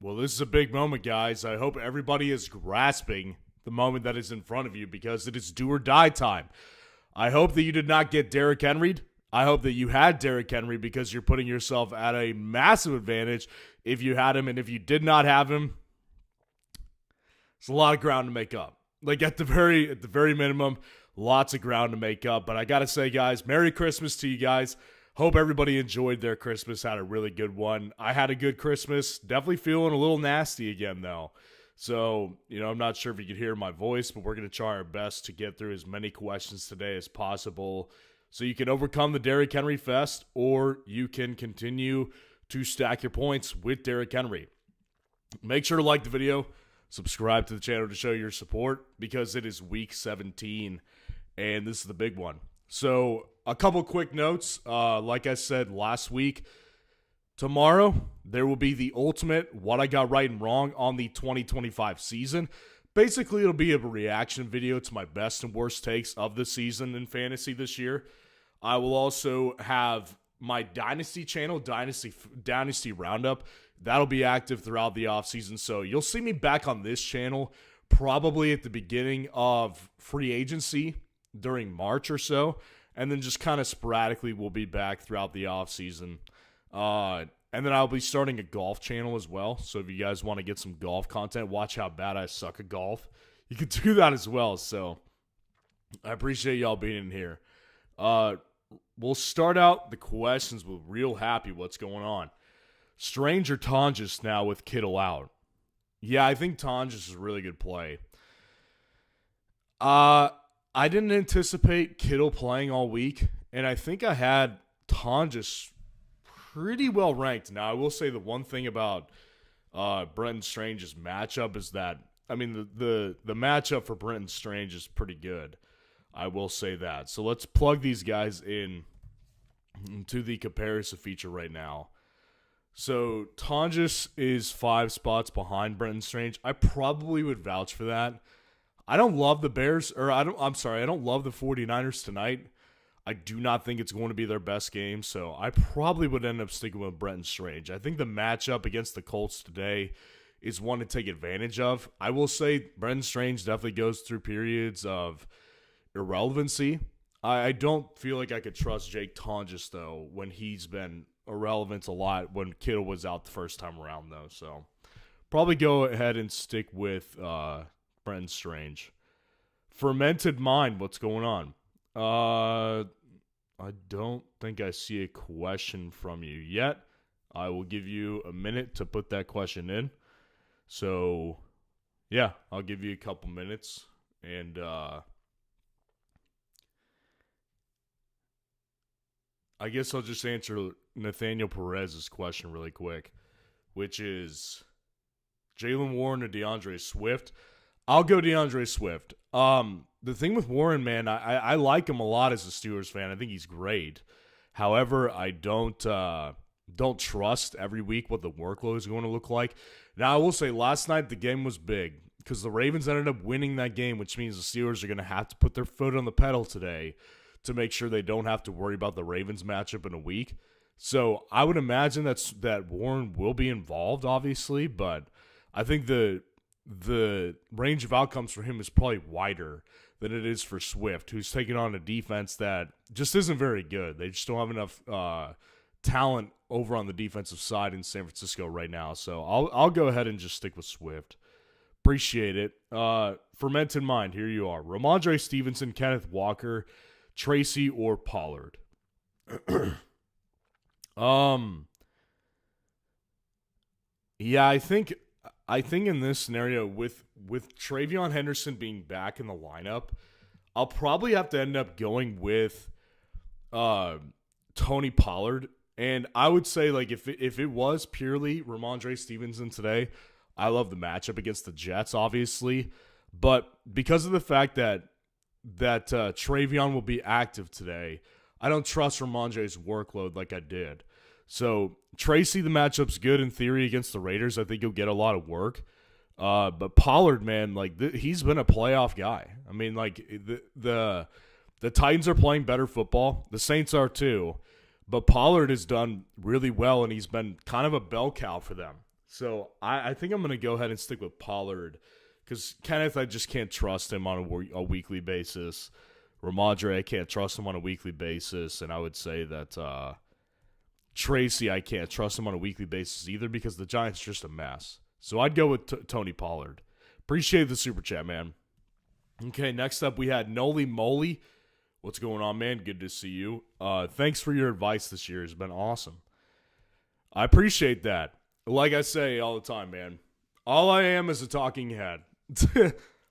Well, this is a big moment, guys. I hope everybody is grasping the moment that is in front of you because it is do or die time. I hope that you did not get Derrick Henry. I hope that you had Derrick Henry because you're putting yourself at a massive advantage if you had him. And if you did not have him, it's a lot of ground to make up. Like at the very minimum, lots of ground to make up. But I got to say, guys, Merry Christmas to you guys. Hope everybody enjoyed their Christmas, had a really good one. I had a good Christmas. Definitely feeling a little nasty again, though. So, I'm not sure if you could hear my voice, but we're going to try our best to get through as many questions today as possible so you can overcome the Derrick Henry fest or you can continue to stack your points with Derrick Henry. Make sure to like the video, subscribe to the channel to show your support because it is week 17 and this is the big one. So, a couple quick notes. Like I said last week, tomorrow there will be the ultimate what I got right and wrong on the 2025 season. Basically, it'll be a reaction video to my best and worst takes of the season in fantasy this year. I will also have my Dynasty channel, Dynasty Roundup. That'll be active throughout the offseason. So you'll see me back on this channel probably at the beginning of free agency during March or so. And then just kind of sporadically we'll be back throughout the offseason. And then I'll be starting a golf channel as well. So if you guys want to get some golf content, watch how bad I suck at golf. You can do that as well. So I appreciate y'all being in here. We'll start out the questions with real happy what's going on. Strange or Tonjes now with Kittle out? Yeah, I think Tonjes is a really good play. I didn't anticipate Kittle playing all week, and I think I had Tonjes pretty well ranked. Now, I will say the one thing about Brenton Strange's matchup is that, the matchup for Brenton Strange is pretty good. I will say that. So let's plug these guys into the comparison feature right now. So Tonjes is 5 spots behind Brenton Strange. I probably would vouch for that. I don't love the Bears, I don't love the 49ers tonight. I do not think it's going to be their best game, so I probably would end up sticking with Brenton Strange. I think the matchup against the Colts today is one to take advantage of. I will say Brenton Strange definitely goes through periods of irrelevancy. I don't feel like I could trust Jake Tonjes, though, when he's been irrelevant a lot when Kittle was out the first time around, though. So probably go ahead and stick with Brenton Strange. Fermented Mind, what's going on? I don't think I see a question from you yet. I will give you a minute to put that question in. So, yeah, I'll give you a couple minutes. And I guess I'll just answer Nathaniel Perez's question really quick, which is Jaylen Warren or DeAndre Swift. I'll go DeAndre Swift. The thing with Warren, man, I like him a lot as a Steelers fan. I think he's great. However, I don't trust every week what the workload is going to look like. Now, I will say last night the game was big because the Ravens ended up winning that game, which means the Steelers are going to have to put their foot on the pedal today to make sure they don't have to worry about the Ravens matchup in a week. So I would imagine that Warren will be involved, obviously, but I think the range of outcomes for him is probably wider than it is for Swift, who's taking on a defense that just isn't very good. They just don't have enough talent over on the defensive side in San Francisco right now. So I'll go ahead and just stick with Swift. Appreciate it. Fermented Mind, here you are. Ramondre Stevenson, Kenneth Walker, Tracy, or Pollard? Yeah, I think in this scenario with Treveyon Henderson being back in the lineup, I'll probably have to end up going with Tony Pollard. And I would say, like, if it was purely Ramondre Stevenson today, I love the matchup against the Jets, obviously. But because of the fact that Treveyon will be active today, I don't trust Ramondre's workload like I did. So Tracy, the matchup's good in theory against the Raiders. I think he'll get a lot of work. But Pollard, man, like he's been a playoff guy. I mean, like the Titans are playing better football. The Saints are too. But Pollard has done really well, and he's been kind of a bell cow for them. So I think I'm going to go ahead and stick with Pollard because Kenneth, I just can't trust him on a weekly basis. Ramondre, I can't trust him on a weekly basis. And I would say that Tracy, I can't trust him on a weekly basis either because the Giants are just a mess. So I'd go with Tony Pollard. Appreciate the super chat, man. Okay, next up we had Noli Moly. What's going on, man? Good to see you. Thanks for your advice this year. It's been awesome. I appreciate that. Like I say all the time, man. All I am is a talking head.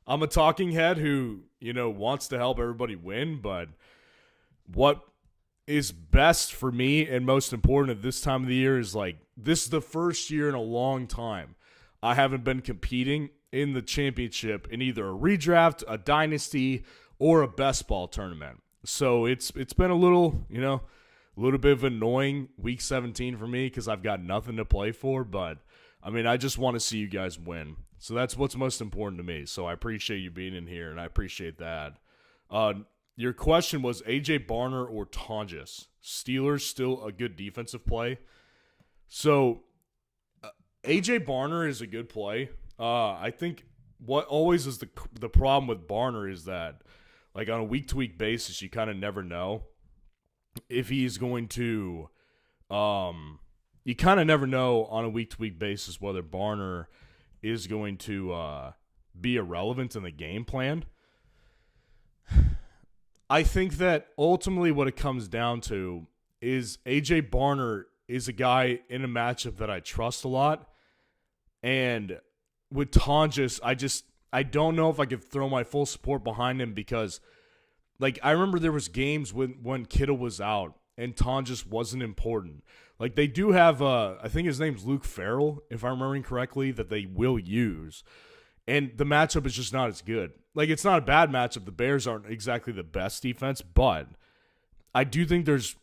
I'm a talking head who, wants to help everybody win, but what is best for me and most important at this time of the year is this is the first year in a long time I haven't been competing in the championship in either a redraft, a dynasty, or a best ball tournament. So it's been a little, a little bit of annoying week 17 for me because I've got nothing to play for, but I just want to see you guys win. So that's what's most important to me. So I appreciate you being in here, and I appreciate that. Your question was AJ Barner or Tonjes. Steelers still a good defensive play. So AJ Barner is a good play. I think what always is the problem with Barner is that on a week-to-week basis, you kind of never know if he's going to you kind of never know on a week-to-week basis whether Barner is going to be irrelevant in the game plan. I think that ultimately what it comes down to is AJ Barner is a guy in a matchup that I trust a lot. And with Tonjes, I don't know if I could throw my full support behind him because, I remember there was games when Kittle was out and Tonjes wasn't important. They do have, I think his name's Luke Farrell, if I'm remembering correctly, that they will use. And the matchup is just not as good. It's not a bad matchup. The Bears aren't exactly the best defense, but I do think there's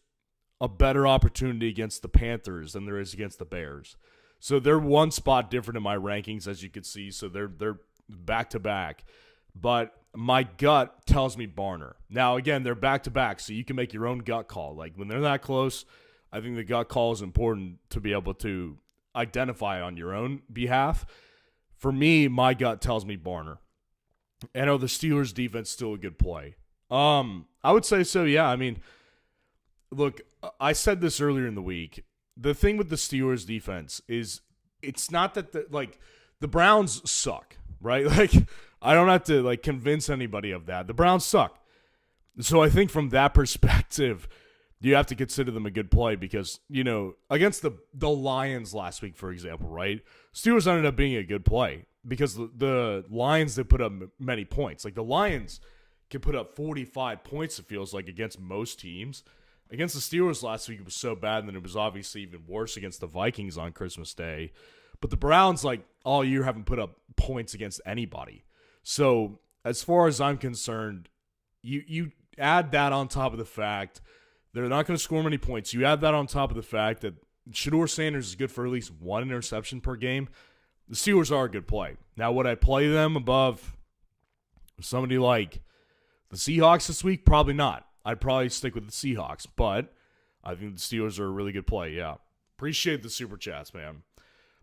a better opportunity against the Panthers than there is against the Bears. So they're one spot different in my rankings, as you can see. So they're back-to-back. But my gut tells me Barner. Now, again, they're back-to-back, so you can make your own gut call. When they're that close, I think the gut call is important to be able to identify on your own behalf. For me, my gut tells me Barner. And the Steelers' defense is still a good play. I would say so, yeah. Look, I said this earlier in the week. The thing with the Steelers' defense is it's not that the Browns suck, right? I don't have to convince anybody of that. The Browns suck. So I think from that perspective, you have to consider them a good play because, against the Lions last week, for example, right? Steelers ended up being a good play because the Lions, they put up many points. The Lions can put up 45 points, it feels like, against most teams. Against the Steelers last week, it was so bad, and then it was obviously even worse against the Vikings on Christmas Day. But the Browns, all year, haven't put up points against anybody. So, as far as I'm concerned, you add that on top of the fact they're not going to score many points. You add that on top of the fact that Shedeur Sanders is good for at least one interception per game. The Steelers are a good play. Now, would I play them above somebody like the Seahawks this week? Probably not. I'd probably stick with the Seahawks, but I think the Steelers are a really good play, yeah. Appreciate the super chats, man.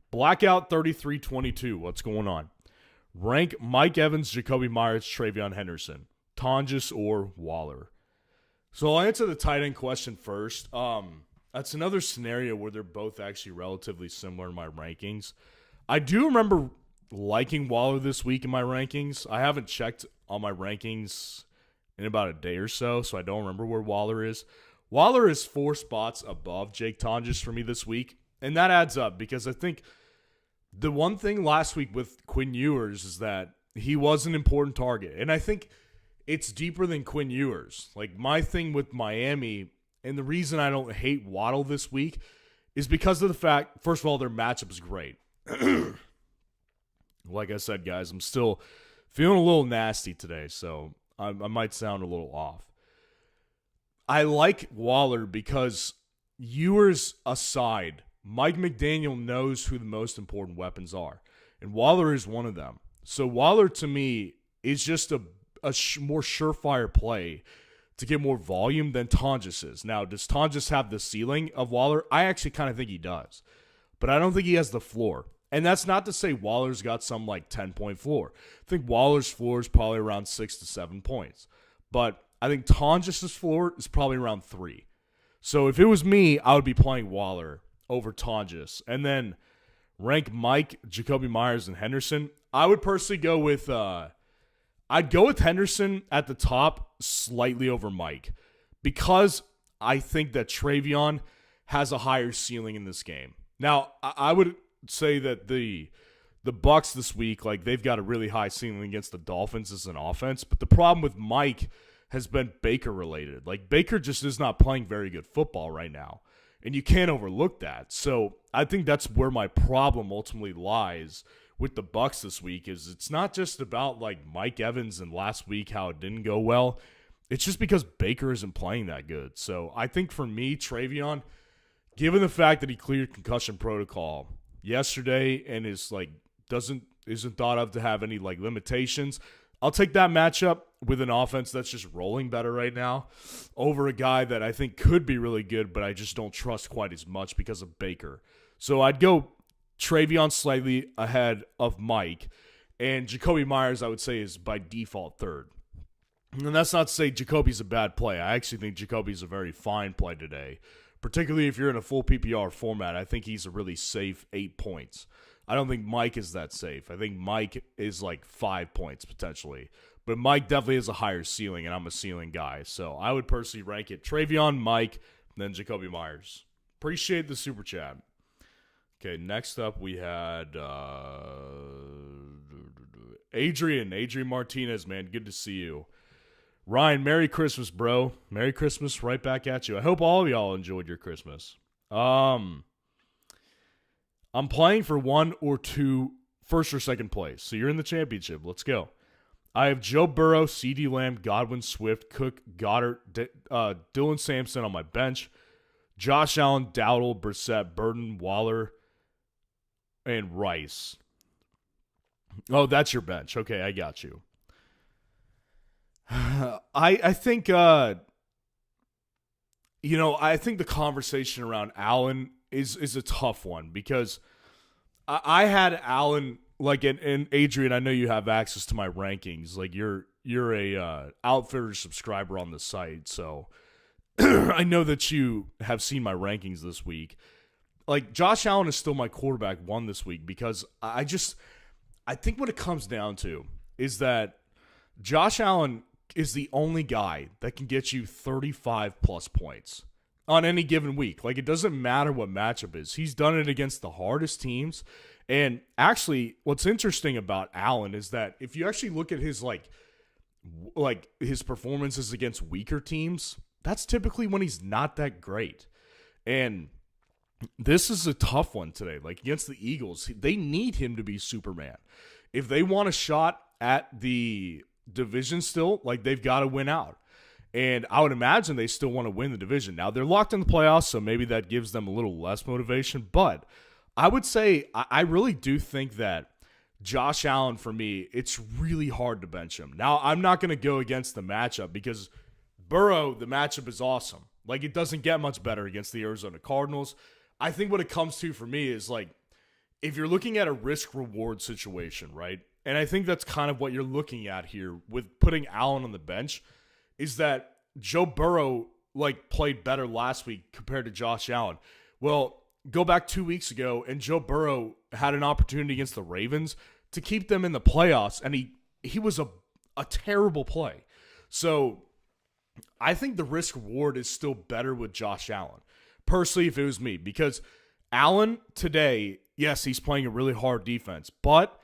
Blackout 3322, what's going on? Rank Mike Evans, Jacoby Myers, Treveyon Henderson, Tonjes, or Waller. So I'll answer the tight end question first. That's another scenario where they're both actually relatively similar in my rankings. I do remember liking Waller this week in my rankings. I haven't checked on my rankings in about a day or so I don't remember where Waller is. Waller is 4 spots above Jake Tonjes for me this week, and that adds up because I think the one thing last week with Quinn Ewers is that he was an important target, and I think it's deeper than Quinn Ewers. My thing with Miami, and the reason I don't hate Waddle this week is because of the fact, first of all, their matchup is great. Like I said, guys, I'm still feeling a little nasty today, so I might sound a little off. I like Waller because Ewers aside, Mike McDaniel knows who the most important weapons are, and Waller is one of them. So Waller, to me, is just a more surefire play to get more volume than Tonjes is. Now, does Tonjes have the ceiling of Waller? I actually kind of think he does, but I don't think he has the floor. And that's not to say Waller's got some like 10-point floor. I think Waller's floor is probably around 6 to 7 points. But I think Tonjes' floor is probably around 3. So if it was me, I would be playing Waller over Tonjes. And then rank Mike, Jacoby Myers, and Henderson. I would personally go with I'd go with Henderson at the top slightly over Mike because I think that Treveyon has a higher ceiling in this game. Now, I would say that the Bucs this week, like, they've got a really high ceiling against the Dolphins as an offense, but the problem with Mike has been Baker related. Like, Baker just is not playing very good football right now, and you can't overlook that. So I think that's where my problem ultimately lies with the Bucs this week. Is it's not just about like Mike Evans and last week how it didn't go well. It's just because Baker isn't playing that good. So I think for me, Treveyon, given the fact that he cleared concussion protocol yesterday and is like isn't thought of to have any like limitations, I'll take that matchup with an offense that's just rolling better right now over a guy that I think could be really good, but I just don't trust quite as much because of Baker. So I'd go Treveyon slightly ahead of Mike, and Jacoby Myers I would say is by default third. And that's not to say Jacoby's a bad play. I actually think Jacoby's a very fine play today, particularly if you're in a full PPR format. I think he's a really safe 8 points. I don't think Mike is that safe. I think Mike is like 5 points potentially. But Mike definitely has a higher ceiling, and I'm a ceiling guy. So I would personally rank it Treveyon, Mike, then Jacoby Myers. Appreciate the super chat. Okay, next up we had Adrian Martinez, man. Good to see you. Ryan, Merry Christmas, bro. Merry Christmas right back at you. I hope all of y'all enjoyed your Christmas. I'm playing for 1 or 2 first or second place. So you're in the championship. Let's go. I have Joe Burrow, CeeDee Lamb, Godwin, Swift, Cook, Goddard, Dylan Sampson on my bench. Josh Allen, Dowdle, Brissett, Burden, Waller, and Rice. Oh, that's your bench. Okay, I got you. I think I think the conversation around Allen is a tough one because I had Allen like and Adrian, I know you have access to my rankings. Like you're a Outfitter subscriber on the site, so I know that you have seen my rankings this week. Like Josh Allen is still my quarterback 1 this week because I think what it comes down to is that Josh Allen is the only guy that can get you 35 plus points on any given week. Like, it doesn't matter what matchup is. He's done it against the hardest teams. And actually, what's interesting about Allen is that if you actually look at his like his performances against weaker teams, that's typically when he's not that great. And this is a tough one today. Like against the Eagles, they need him to be Superman. If they want a shot at the division still, like they've got to win out. And I would imagine they still want to win the division. Now, they're locked in the playoffs, so maybe that gives them a little less motivation. But I would say I really do think that Josh Allen, for me, it's really hard to bench him. Now, I'm not going to go against the matchup because Burrow, the matchup is awesome. Like, it doesn't get much better against the Arizona Cardinals. I think what it comes to for me is, like, if you're looking at a risk-reward situation, right? And I think that's kind of what you're looking at here with putting Allen on the bench, is that Joe Burrow, like, played better last week compared to Josh Allen. Well, go back 2 weeks ago, and Joe Burrow had an opportunity against the Ravens to keep them in the playoffs, and he was a terrible play. So I think the risk-reward is still better with Josh Allen, personally, if it was me, because Allen today, yes, he's playing a really hard defense, but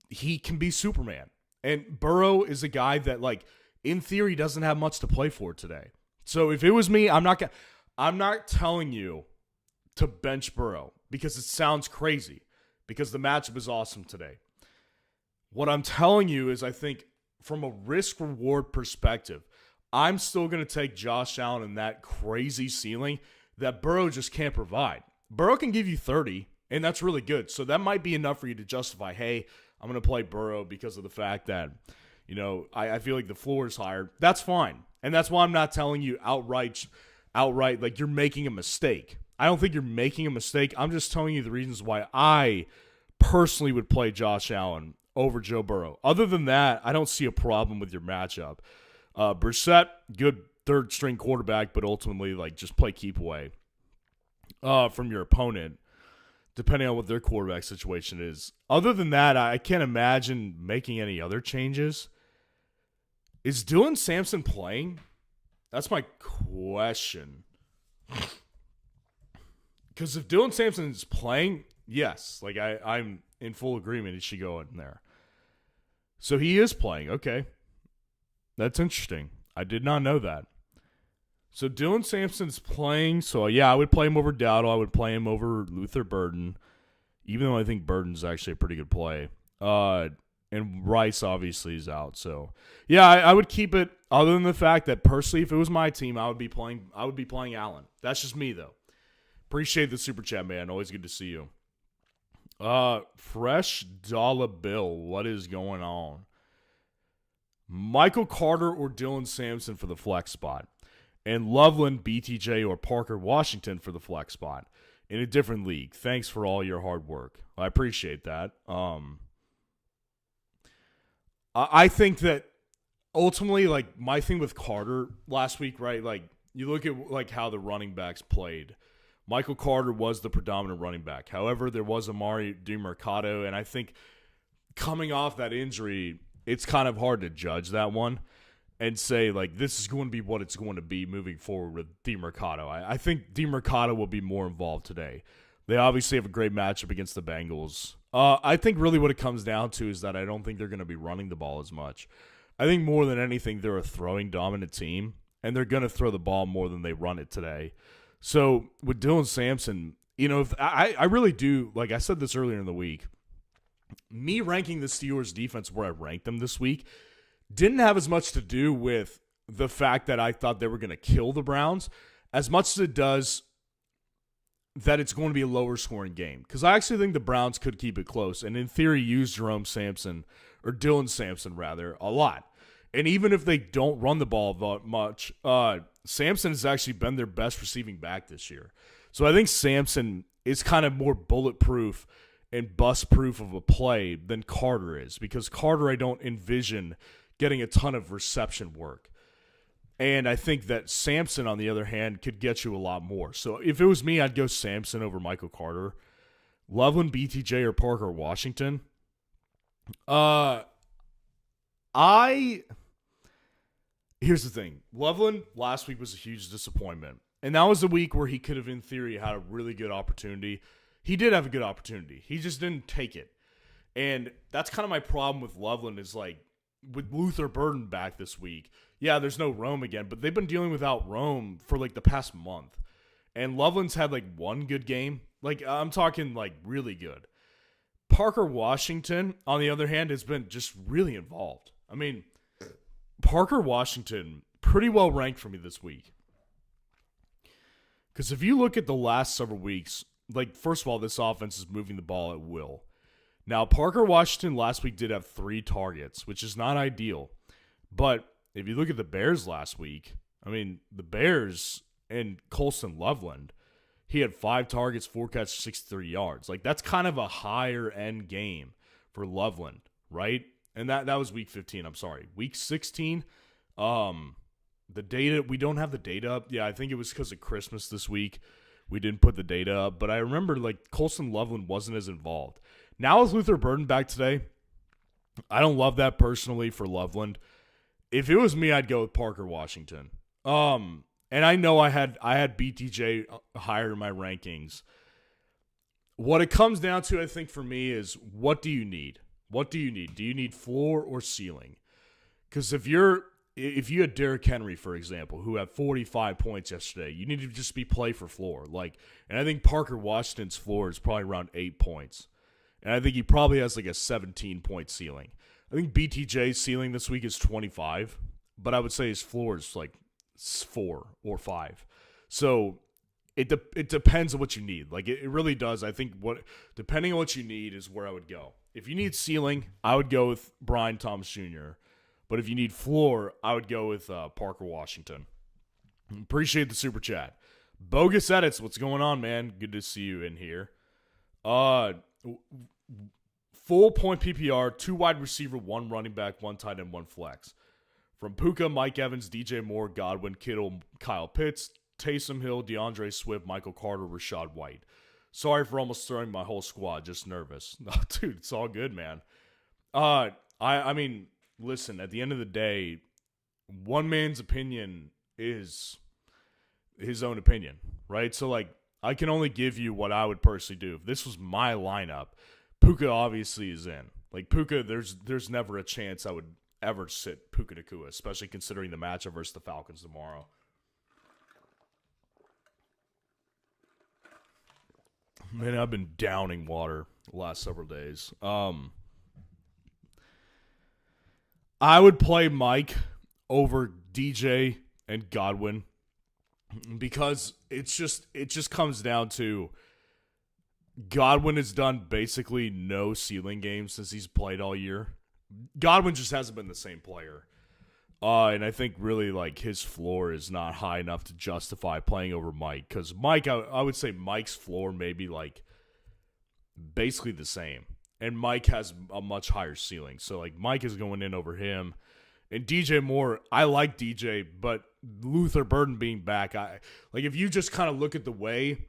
he can be Superman. And Burrow is a guy that, like, in theory, doesn't have much to play for today. So if it was me, I'm not telling you to bench Burrow because it sounds crazy, because the matchup is awesome today. What I'm telling you is I think from a risk-reward perspective, I'm still going to take Josh Allen in that crazy ceiling that Burrow just can't provide. Burrow can give you 30, and that's really good. So that might be enough for you to justify, hey, I'm going to play Burrow because of the fact that, you know, I feel like the floor is higher. That's fine. And that's why I'm not telling you outright, like you're making a mistake. I don't think you're making a mistake. I'm just telling you the reasons why I personally would play Josh Allen over Joe Burrow. Other than that, I don't see a problem with your matchup. Brissett, good third-string quarterback, but ultimately, like, just play keep away from your opponent, depending on what their quarterback situation is. Other than that, I can't imagine making any other changes. Is Dylan Sampson playing? That's my question. Because if Dylan Sampson is playing, yes. Like, I'm in full agreement he should go in there. So he is playing. Okay. That's interesting. I did not know that. So Dylan Sampson's playing. So, yeah, I would play him over Dowdle. I would play him over Luther Burden, even though I think Burden's actually a pretty good play. And Rice obviously is out. So, yeah, I would keep it, other than the fact that personally, if it was my team, I would be playing Allen. That's just me, though. Appreciate the super chat, man. Always good to see you. Fresh Dollar Bill, what is going on? Michael Carter or Dylan Sampson for the flex spot, and Loveland, BTJ, or Parker Washington for the flex spot in a different league. Thanks for all your hard work. I appreciate that. I think that ultimately, like, my thing with Carter last week, right? Like, you look at like how the running backs played. Michael Carter was the predominant running back. However, there was Amari DiMercato, and I think coming off that injury, it's kind of hard to judge that one and say, like, this is going to be what it's going to be moving forward with DiMercato. I think DiMercato will be more involved today. They obviously have a great matchup against the Bengals. I think really what it comes down to is that I don't think they're going to be running the ball as much. I think more than anything, they're a throwing dominant team, and they're going to throw the ball more than they run it today. So with Dylan Sampson, you know, if I really do, like I said this earlier in the week, me ranking the Steelers defense where I ranked them this week didn't have as much to do with the fact that I thought they were going to kill the Browns as much as it does that it's going to be a lower scoring game. Because I actually think the Browns could keep it close and in theory use Jerome Sampson, or Dylan Sampson rather, a lot. And even if they don't run the ball that much, Sampson has actually been their best receiving back this year. So I think Sampson is kind of more bulletproof and bust-proof of a play than Carter is, because Carter I don't envision getting a ton of reception work. And I think that Sampson, on the other hand, could get you a lot more. So if it was me, I'd go Sampson over Michael Carter. Loveland, BTJ, or Parker Washington. Here's the thing. Loveland last week was a huge disappointment. And that was a week where he could have, in theory, had a really good opportunity. He did have a good opportunity. He just didn't take it. And that's kind of my problem with Loveland is, like, with Luther Burden back this week, yeah, there's no Rome again, but they've been dealing without Rome for, like, the past month. And Loveland's had, like, one good game. Like, I'm talking, like, really good. Parker Washington, on the other hand, has been just really involved. I mean, Parker Washington, pretty well ranked for me this week. Because if you look at the last several weeks, like, first of all, this offense is moving the ball at will. Now, Parker Washington last week did have 3 targets, which is not ideal. But if you look at the Bears last week, I mean, the Bears and Colston Loveland, he had 5 targets, 4 catches, 63 yards. Like, that's kind of a higher end game for Loveland, right? And that was week 15, I'm sorry. Week 16, the data, we don't have the data up. Yeah, I think it was because of Christmas this week. We didn't put the data up. But I remember, like, Colston Loveland wasn't as involved. Now with Luther Burden back today, I don't love that personally for Loveland. If it was me, I'd go with Parker Washington. And I know I had BTJ higher in my rankings. What it comes down to, I think, for me is, what do you need? What do you need? Do you need floor or ceiling? Because if you had Derrick Henry, for example, who had 45 points yesterday, you need to just be play for floor. Like, and I think Parker Washington's floor is probably around 8 points. And I think he probably has like a 17-point ceiling. I think BTJ's ceiling this week is 25, but I would say his floor is like 4 or 5. So it depends on what you need. Like, it really does. I think depending on what you need is where I would go. If you need ceiling, I would go with Brian Thomas Jr. But if you need floor, I would go with Parker Washington. Appreciate the super chat. Bogus Edits, what's going on, man? Good to see you in here. full point PPR, 2 wide receiver, 1 running back, 1 tight end, 1 flex. From Puka, Mike Evans, DJ Moore, Godwin, Kittle, Kyle Pitts, Taysom Hill, DeAndre Swift, Michael Carter, Rashad White. Sorry for almost throwing my whole squad. Just nervous. No, dude, it's all good, man. I mean, listen, at the end of the day, one man's opinion is his own opinion, right? So, like, I can only give you what I would personally do. If this was my lineup, Puka obviously is in. Like, Puka, there's never a chance I would ever sit Puka Nacua, especially considering the matchup versus the Falcons tomorrow. Man, I've been downing water the last several days. I would play Mike over DJ and Godwin because it just comes down to Godwin has done basically no ceiling games since he's played all year. Godwin just hasn't been the same player. And I think really like his floor is not high enough to justify playing over Mike. Because Mike, I would say Mike's floor may be like basically the same. And Mike has a much higher ceiling. So like Mike is going in over him. And DJ Moore, I like DJ, but Luther Burden being back, if you just kind of look at the way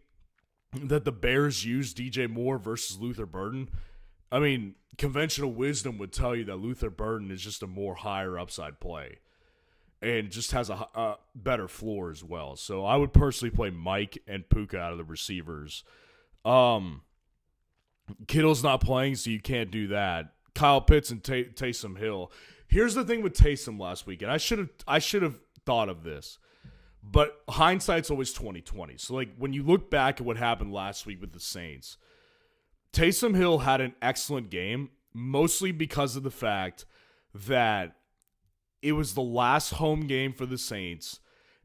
that the Bears use DJ Moore versus Luther Burden, I mean, conventional wisdom would tell you that Luther Burden is just a more higher upside play and just has a better floor as well. So I would personally play Mike and Puka out of the receivers. Kittle's not playing, so you can't do that. Kyle Pitts and Taysom Hill. Here's the thing with Taysom last week, and I should have thought of this, but hindsight's always 20/20. So like when you look back at what happened last week with the Saints, Taysom Hill had an excellent game, mostly because of the fact that it was the last home game for the Saints,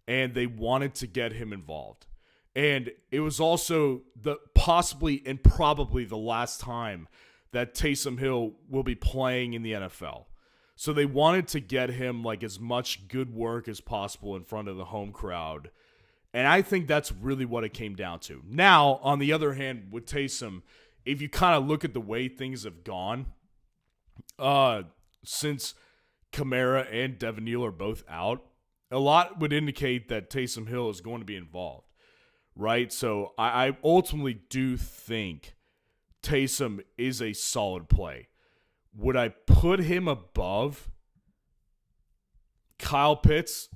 and they wanted to get him involved. And it was also possibly and probably the last time that Taysom Hill will be playing in the NFL. So they wanted to get him like as much good work as possible in front of the home crowd. And I think that's really what it came down to. Now, on the other hand, with Taysom, if you kind of look at the way things have gone, since Kamara and Devin Neal are both out, a lot would indicate that Taysom Hill is going to be involved, right? So I ultimately do think Taysom is a solid play. Would I put him above Kyle Pitts?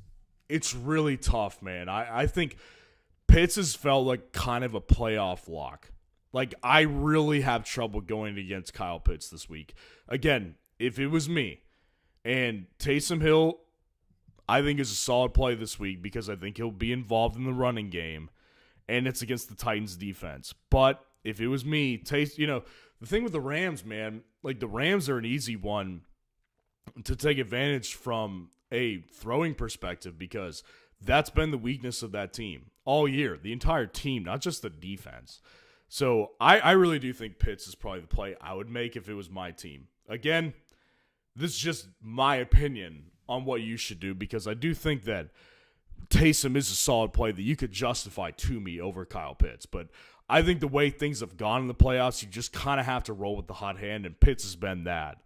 It's really tough, man. I think Pitts has felt like kind of a playoff lock. Like, I really have trouble going against Kyle Pitts this week. Again, if it was me, and Taysom Hill, I think is a solid play this week because I think he'll be involved in the running game, and it's against the Titans defense. But if it was me, the thing with the Rams, man, like the Rams are an easy one to take advantage from a throwing perspective because that's been the weakness of that team all year, the entire team, not just the defense. So I really do think Pitts is probably the play I would make if it was my team. Again, this is just my opinion on what you should do because I do think that Taysom is a solid play that you could justify to me over Kyle Pitts. But I think the way things have gone in the playoffs, you just kind of have to roll with the hot hand, and Pitts has been that.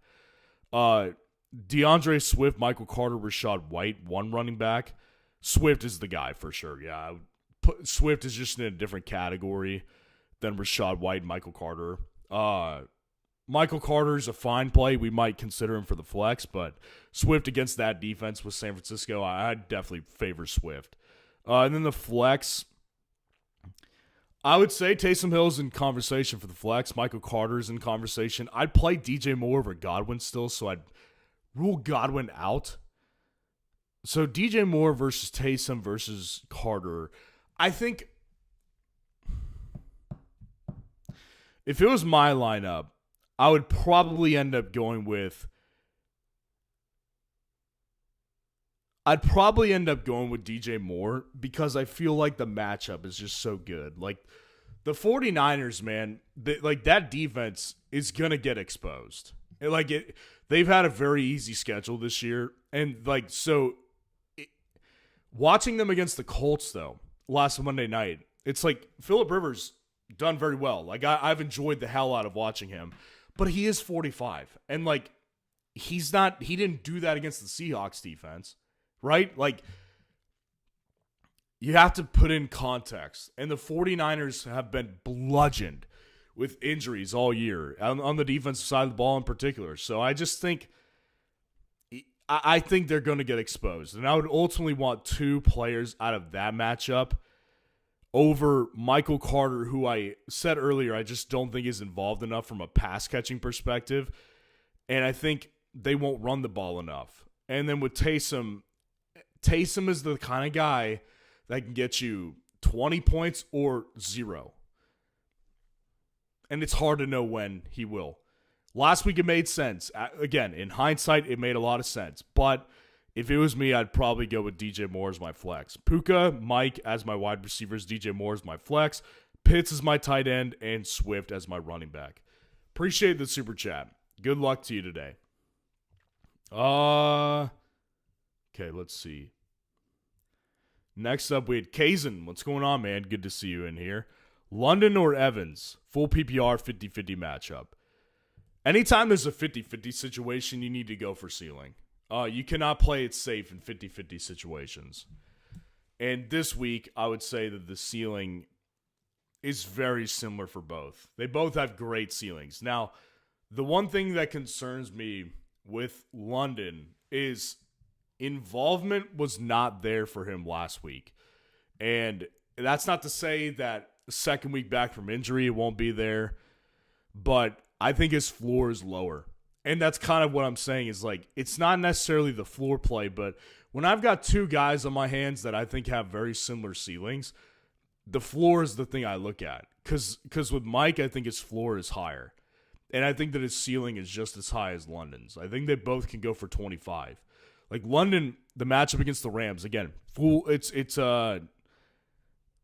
DeAndre Swift, Michael Carter, Rashad White, one running back. Swift is the guy for sure. Yeah, Swift is just in a different category than Rashad White and Michael Carter. Michael Carter is a fine play. We might consider him for the flex, but Swift against that defense with San Francisco, I'd definitely favor Swift. And then the flex, I would say Taysom Hill's in conversation for the flex. Michael Carter's in conversation. I'd play DJ Moore over Godwin still, so I'd rule Godwin out. So DJ Moore versus Taysom versus Carter. I think if it was my lineup, I would probably end up going with DJ Moore because I feel like the matchup is just so good. Like the 49ers, man, that defense is going to get exposed. They've had a very easy schedule this year. And watching them against the Colts though, last Monday night, it's like Phillip Rivers done very well. Like I've enjoyed the hell out of watching him. But he is 45. And, like, he didn't do that against the Seahawks defense, right? Like, you have to put in context. And the 49ers have been bludgeoned with injuries all year, on the defensive side of the ball in particular. So I just think, I think they're going to get exposed. And I would ultimately want two players out of that matchup over Michael Carter, who I said earlier I just don't think is involved enough from a pass-catching perspective. And I think they won't run the ball enough. And then with Taysom is the kind of guy that can get you 20 points or 0. And it's hard to know when he will. Last week it made sense. Again, in hindsight, it made a lot of sense. But if it was me, I'd probably go with DJ Moore as my flex. Puka, Mike as my wide receivers, DJ Moore as my flex, Pitts as my tight end, and Swift as my running back. Appreciate the super chat. Good luck to you today. Okay, let's see. Next up, we had Kazan. What's going on, man? Good to see you in here. London or Evans? Full PPR 50-50 matchup. Anytime there's a 50-50 situation, you need to go for ceiling. You cannot play it safe in 50-50 situations. And this week, I would say that the ceiling is very similar for both. They both have great ceilings. Now, the one thing that concerns me with London is involvement was not there for him last week. And that's not to say that the second week back from injury, it won't be there. But I think his floor is lower. And that's kind of what I'm saying is, like, it's not necessarily the floor play, but when I've got two guys on my hands that I think have very similar ceilings, the floor is the thing I look at. Because with Mike, I think his floor is higher. And I think that his ceiling is just as high as London's. I think they both can go for 25. Like, London, the matchup against the Rams, again, that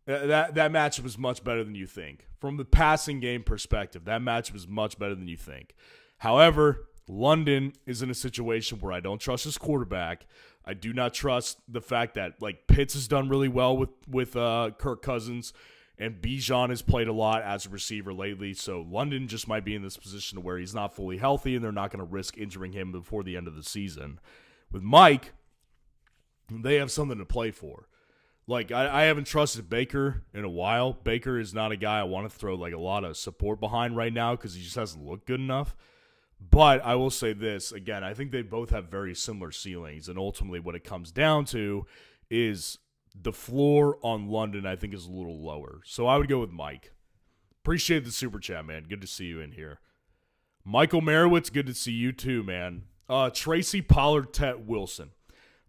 matchup is much better than you think. From the passing game perspective, that matchup is much better than you think. However, London is in a situation where I don't trust his quarterback. I do not trust the fact that, like, Pitts has done really well with Kirk Cousins, and Bijan has played a lot as a receiver lately. So London just might be in this position where he's not fully healthy, and they're not going to risk injuring him before the end of the season. With Mike, they have something to play for. Like, I haven't trusted Baker in a while. Baker is not a guy I want to throw, like, a lot of support behind right now because he just hasn't looked good enough. But I will say this, again, I think they both have very similar ceilings, and ultimately what it comes down to is the floor on London, I think, is a little lower. So I would go with Mike. Appreciate the super chat, man. Good to see you in here. Michael Merowitz, good to see you too, man. Tracy, Pollard, Tet, Wilson.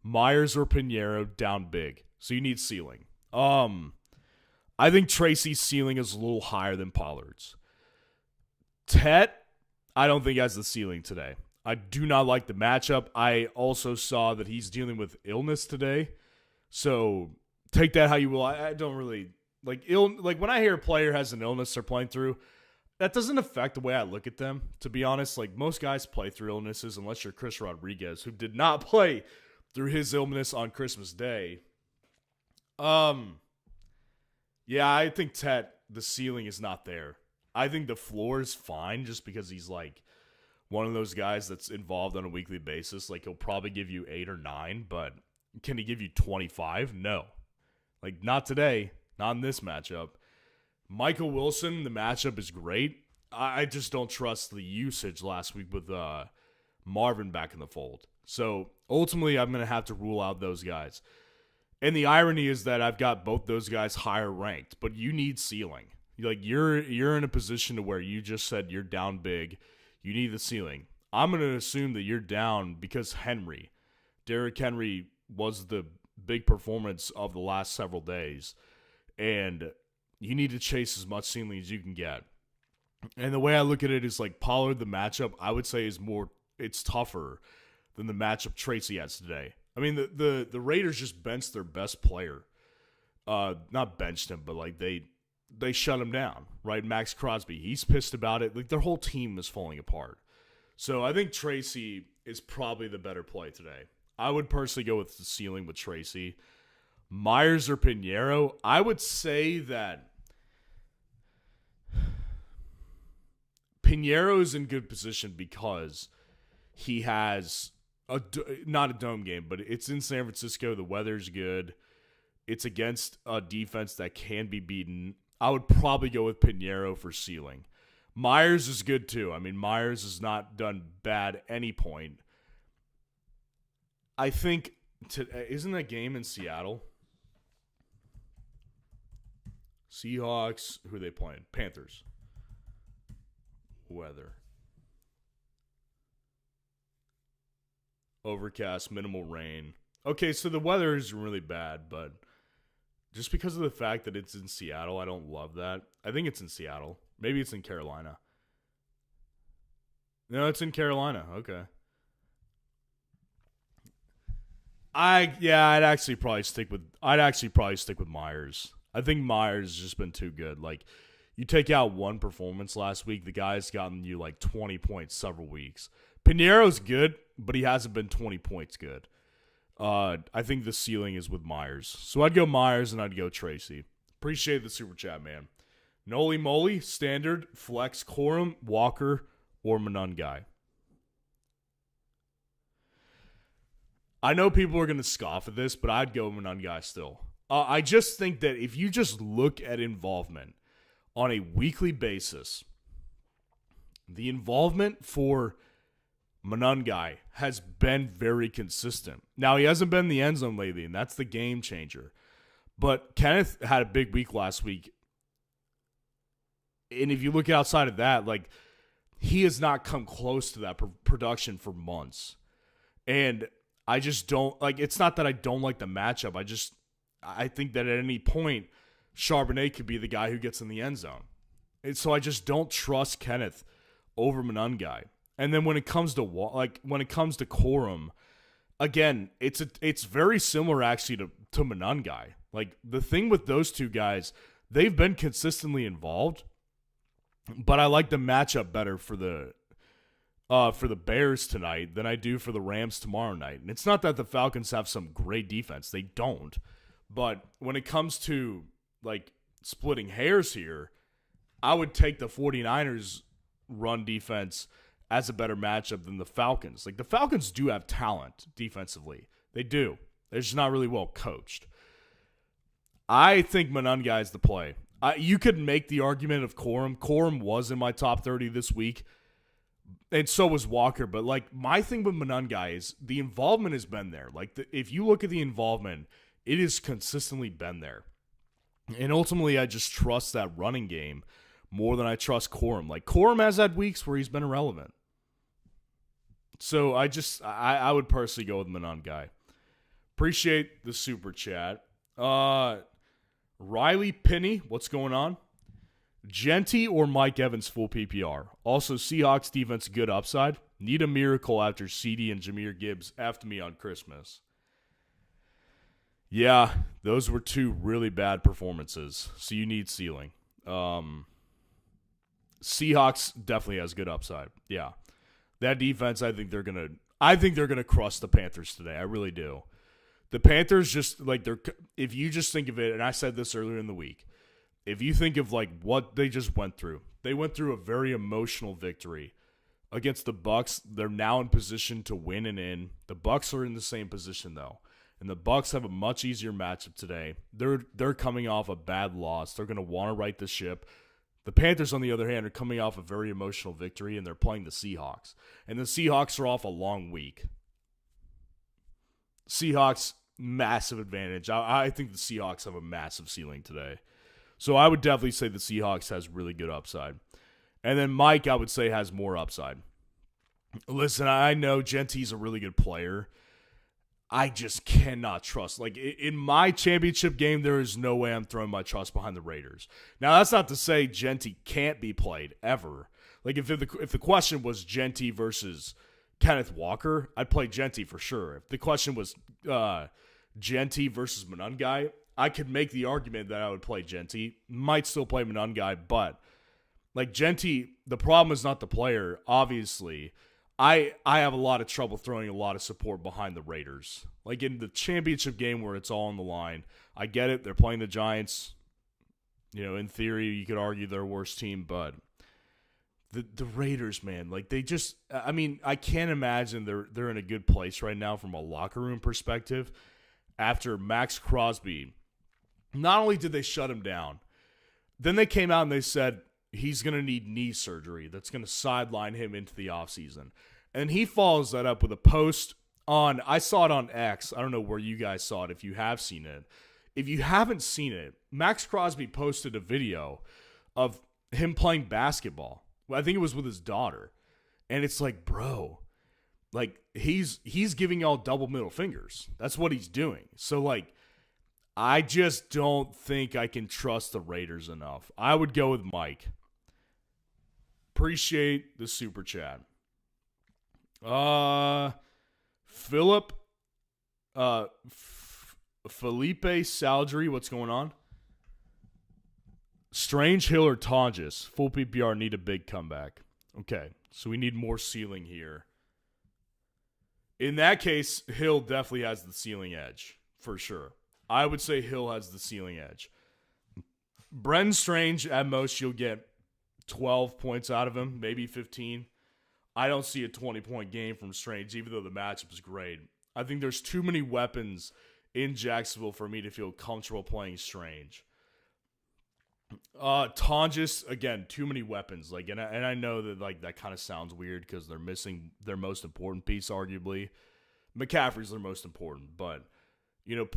Myers or Pinheiro down big. So you need ceiling. I think Tracy's ceiling is a little higher than Pollard's. Tet, I don't think has the ceiling today. I do not like the matchup. I also saw that he's dealing with illness today. So take that how you will. I don't really like when I hear a player has an illness they're playing through, that doesn't affect the way I look at them, to be honest. Like, most guys play through illnesses unless you're Chris Rodriguez, who did not play through his illness on Christmas Day. Yeah, I think Tet, the ceiling is not there. I think the floor is fine just because he's, like, one of those guys that's involved on a weekly basis. Like, he'll probably give you 8 or 9, but can he give you 25? No. Like, not today. Not in this matchup. Michael Wilson, the matchup is great. I just don't trust the usage last week with Marvin back in the fold. So, ultimately, I'm going to have to rule out those guys. And the irony is that I've got both those guys higher ranked, but you need ceiling. Like, you're in a position to where you just said you're down big. You need the ceiling. I'm going to assume that you're down because Derrick Henry was the big performance of the last several days. And you need to chase as much ceiling as you can get. And the way I look at it is, like, Pollard, the matchup, I would say it's tougher than the matchup Tracy has today. I mean, the Raiders just benched their best player. Not benched him, but, like, they shut him down, right? Max Crosby, he's pissed about it. Like, their whole team is falling apart. So I think Tracy is probably the better play today. I would personally go with the ceiling with Tracy. Myers or Pinheiro, I would say that Pinheiro's in good position because he has not a dome game, but it's in San Francisco. The weather's good. It's against a defense that can be beaten. I would probably go with Pinheiro for ceiling. Myers is good too. I mean, Myers has not done bad at any point. I think, isn't that game in Seattle? Seahawks, who are they playing? Panthers. Weather. Overcast, minimal rain. Okay, so the weather is really bad, but just because of the fact that it's in Seattle, I don't love that. I think it's in Seattle. Maybe it's in Carolina. No, it's in Carolina. Okay. I'd actually probably stick with Myers. I think Myers has just been too good. Like, you take out one performance last week, the guy's gotten you like 20 points several weeks. Pinheiro's good, but he hasn't been 20 points good. I think the ceiling is with Myers. So I'd go Myers and I'd go Tracy. Appreciate the super chat, man. Noli Moly, Standard, Flex, Corum, Walker, or Monungai. I know people are going to scoff at this, but I'd go Monungai still. I just think that if you just look at involvement on a weekly basis, the involvement for Monungai has been very consistent. Now, he hasn't been in the end zone lately, and that's the game changer. But Kenneth had a big week last week. And if you look outside of that, like, he has not come close to that production for months. And I just don't, like, it's not that I don't like the matchup. I think that at any point, Charbonnet could be the guy who gets in the end zone. And so I just don't trust Kenneth over Monungai. And then when it comes to Corum, again, it's very similar actually to Monungai. Like, the thing with those two guys, they've been consistently involved, but I like the matchup better for the Bears tonight than I do for the Rams tomorrow night. And it's not that the Falcons have some great defense. They don't. But when it comes to, like, splitting hairs here, I would take the 49ers run defense as a better matchup than the Falcons. Like, the Falcons do have talent defensively. They do. They're just not really well coached. I think Monungai is the play. You could make the argument of Corum. Corum was in my top 30 this week, and so was Walker. But, like, my thing with Monungai is the involvement has been there. Like, if you look at the involvement, it has consistently been there. And ultimately, I just trust that running game more than I trust Corum. Like, Corum has had weeks where he's been irrelevant. So I would personally go with Monungai. Appreciate the super chat. Riley Pinney, what's going on? Genty or Mike Evans full PPR. Also, Seahawks defense good upside. Need a miracle after CD and Jahmyr Gibbs effed me on Christmas. Yeah, those were two really bad performances. So you need ceiling. Seahawks definitely has good upside. Yeah. That defense, I think they're gonna crush the Panthers today. I really do. The Panthers just, like, if you just think of it, and I said this earlier in the week, if you think of, like, what they just went through, they went through a very emotional victory against the Bucs. They're now in position to win and in. The Bucs are in the same position though, and the Bucs have a much easier matchup today. They're coming off a bad loss. They're gonna want to right the ship. The Panthers, on the other hand, are coming off a very emotional victory, and they're playing the Seahawks. And the Seahawks are off a long week. Seahawks, massive advantage. I think the Seahawks have a massive ceiling today. So I would definitely say the Seahawks has really good upside. And then Mike, I would say, has more upside. Listen, I know Genty's a really good player. I just cannot trust. Like, in my championship game, there is no way I'm throwing my trust behind the Raiders. Now, that's not to say Genty can't be played ever. Like, if the question was Genty versus Kenneth Walker, I'd play Genty for sure. If the question was Genty versus Monungai, I could make the argument that I would play Genty. Might still play Monungai, but, like, Genty, the problem is not the player, obviously. I have a lot of trouble throwing a lot of support behind the Raiders. Like, in the championship game where it's all on the line, I get it. They're playing the Giants. You know, in theory, you could argue they're a worse team, but the Raiders, man, like they just, I mean, I can't imagine they're in a good place right now from a locker room perspective after Max Crosby. Not only did they shut him down, then they came out and they said he's going to need knee surgery that's going to sideline him into the offseason. And he follows that up with a post on, I saw it on X. I don't know where you guys saw it if you have seen it. If you haven't seen it, Max Crosby posted a video of him playing basketball. I think it was with his daughter. And it's like, bro, like he's giving y'all double middle fingers. That's what he's doing. So like, I just don't think I can trust the Raiders enough. I would go with Mike. Appreciate the super chat. Philip, Felipe Saldry, what's going on? Strange, Hill, or Tonjes. Full PPR need a big comeback. Okay, so we need more ceiling here. In that case, Hill definitely has the ceiling edge, for sure. I would say Hill has the ceiling edge. Brendan Strange, at most, you'll get 12 points out of him, maybe 15. I don't see a 20-point game from Strange, even though the matchup is great. I think there's too many weapons in Jacksonville for me to feel comfortable playing Strange. Tonjes, again, too many weapons. Like, and I know that like that kind of sounds weird because they're missing their most important piece, arguably. McCaffrey's their most important, but you know,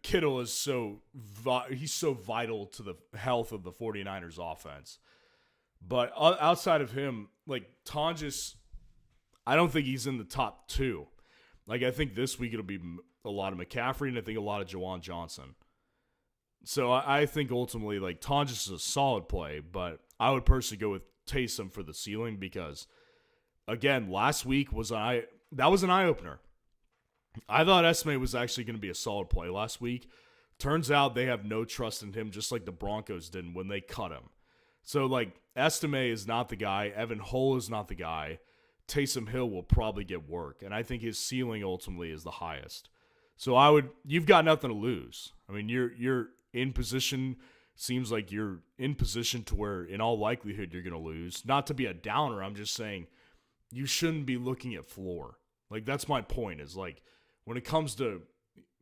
Kittle is he's so vital to the health of the 49ers offense. But outside of him, like Tonjes, I don't think he's in the top 2. Like I think this week it'll be a lot of McCaffrey and I think a lot of Juwan Johnson. So I think ultimately like Tonjes is a solid play, but I would personally go with Taysom for the ceiling because, again, last week was an eye-opener. I thought Esme was actually going to be a solid play last week. Turns out they have no trust in him, just like the Broncos did when they cut him. So, like, Estime is not the guy. Evan Hull is not the guy. Taysom Hill will probably get work, and I think his ceiling ultimately is the highest. So you've got nothing to lose. I mean, you're in position. Seems like you're in position to where, in all likelihood, you're going to lose. Not to be a downer, I'm just saying you shouldn't be looking at floor. Like, that's my point, is like, when it comes to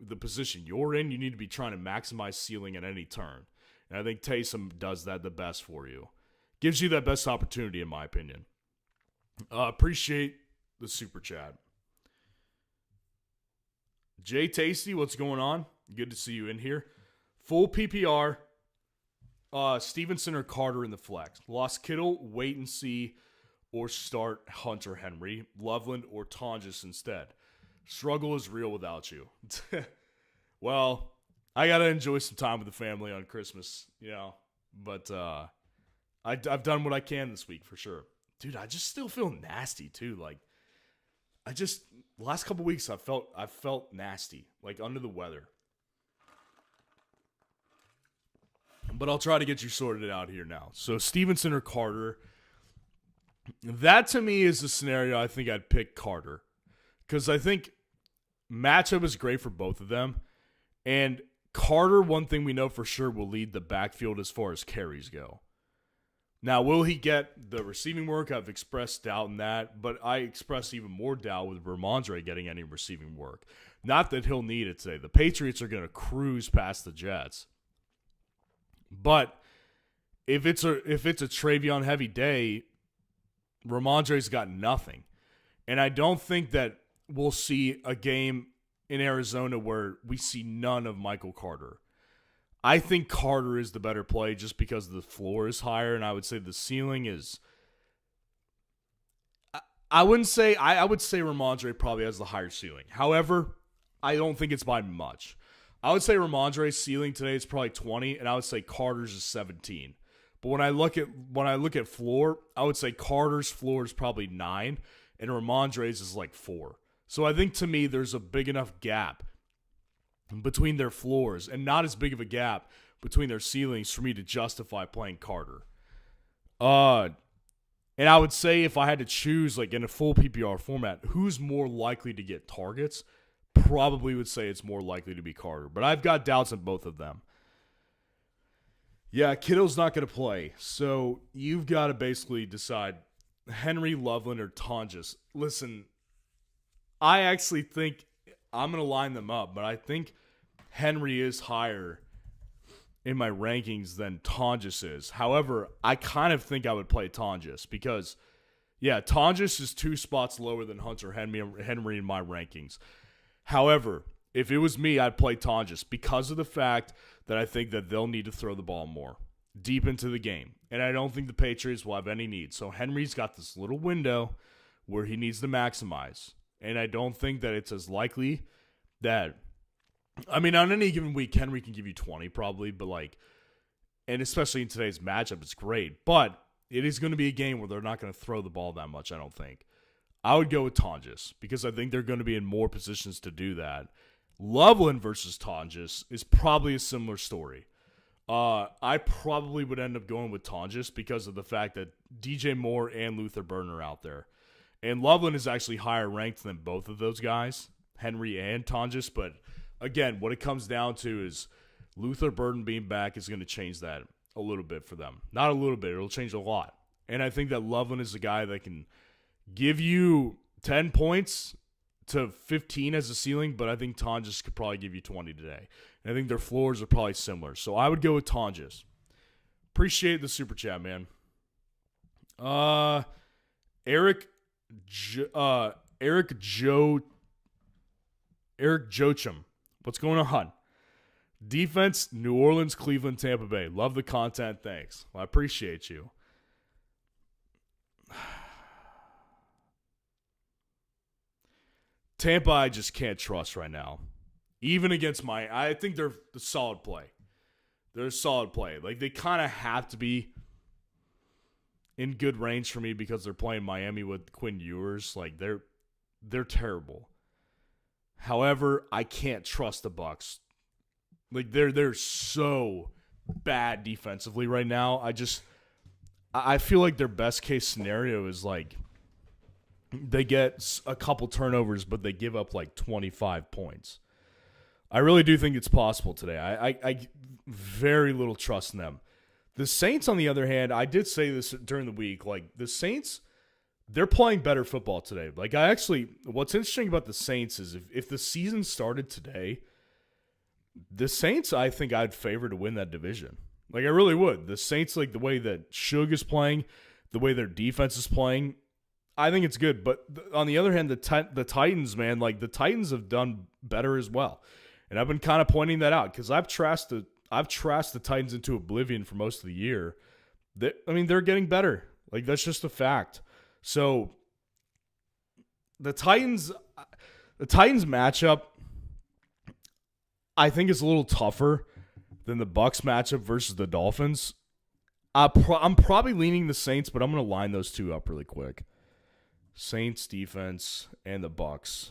the position you're in, you need to be trying to maximize ceiling at any turn. And I think Taysom does that the best for you. Gives you that best opportunity, in my opinion. Appreciate the super chat. Jay Tasty, what's going on? Good to see you in here. Full PPR. Stevenson or Carter in the flex. Lost Kittle, wait and see, or start Hunter Henry. Loveland or Tonjes instead. Struggle is real without you. Well, I got to enjoy some time with the family on Christmas, you know. But I've done what I can this week for sure. Dude, I just still feel nasty too. Like, the last couple weeks I felt nasty, like under the weather. But I'll try to get you sorted out here now. So Stevenson or Carter. That to me is the scenario I think I'd pick Carter. Because I think matchup is great for both of them. And Carter, one thing we know for sure, will lead the backfield as far as carries go. Now, will he get the receiving work? I've expressed doubt in that, but I express even more doubt with Ramondre getting any receiving work. Not that he'll need it today. The Patriots are going to cruise past the Jets. But if it's a Treveyon heavy day, Ramondre's got nothing. And I don't think that we'll see a game in Arizona where we see none of Michael Carter. I think Carter is the better play just because the floor is higher, and I would say the ceiling is. I would say Ramondre probably has the higher ceiling. However, I don't think it's by much. I would say Ramondre's ceiling today is probably 20, and I would say Carter's is 17. But when I look at floor, I would say Carter's floor is probably 9, and Ramondre's is like 4. So I think to me there's a big enough gap between their floors and not as big of a gap between their ceilings for me to justify playing Carter. And I would say if I had to choose, like in a full PPR format, who's more likely to get targets, probably would say it's more likely to be Carter. But I've got doubts on both of them. Yeah, Kittle's not going to play. So you've got to basically decide Henry, Loveland, or Tonjes. Listen, I actually think I'm going to line them up, but I think Henry is higher in my rankings than Tonjes is. However, I kind of think I would play Tonjes because, yeah, Tonjes is 2 spots lower than Hunter Henry in my rankings. However, if it was me, I'd play Tonjes because of the fact that I think that they'll need to throw the ball more deep into the game. And I don't think the Patriots will have any need. So Henry's got this little window where he needs to maximize. And I don't think that it's as likely that, I mean, on any given week, Henry can give you 20 probably, but and especially in today's matchup, it's great. But it is going to be a game where they're not going to throw the ball that much, I don't think. I would go with Tonjes because I think they're going to be in more positions to do that. Loveland versus Tonjes is probably a similar story. I probably would end up going with Tonjes because of the fact that DJ Moore and Luther Burden are out there. And Loveland is actually higher ranked than both of those guys, Henry and Tonjes. But again, what it comes down to is Luther Burden being back is going to change that a little bit for them. Not a little bit. It'll change a lot. And I think that Loveland is a guy that can give you 10 points to 15 as a ceiling, but I think Tonjes could probably give you 20 today. And I think their floors are probably similar. So I would go with Tonjes. Appreciate the super chat, man. Eric Jochum. What's going on? Defense, New Orleans, Cleveland, Tampa Bay. Love the content. Thanks. Well, I appreciate you. Tampa, I just can't trust right now. Even against I think they're a solid play. They're a solid play. They kind of have to be in good range for me because they're playing Miami with Quinn Ewers. They're terrible. However, I can't trust the Bucs. They're so bad defensively right now. I feel like their best case scenario is they get a couple turnovers, but they give up 25 points. I really do think it's possible today. I very little trust in them. The Saints, on the other hand, I did say this during the week. The Saints, they're playing better football today. What's interesting about the Saints is if the season started today, the Saints, I think I'd favor to win that division. I really would. The Saints, the way that Suge is playing, the way their defense is playing, I think it's good. But on the other hand, the Titans, man, the Titans have done better as well. And I've been kind of pointing that out because I've trashed the Titans into oblivion for most of the year. They're getting better. That's just a fact. So the Titans matchup, I think, is a little tougher than the Bucs matchup versus the Dolphins. I'm probably leaning the Saints, but I'm going to line those two up really quick. Saints defense and the Bucs.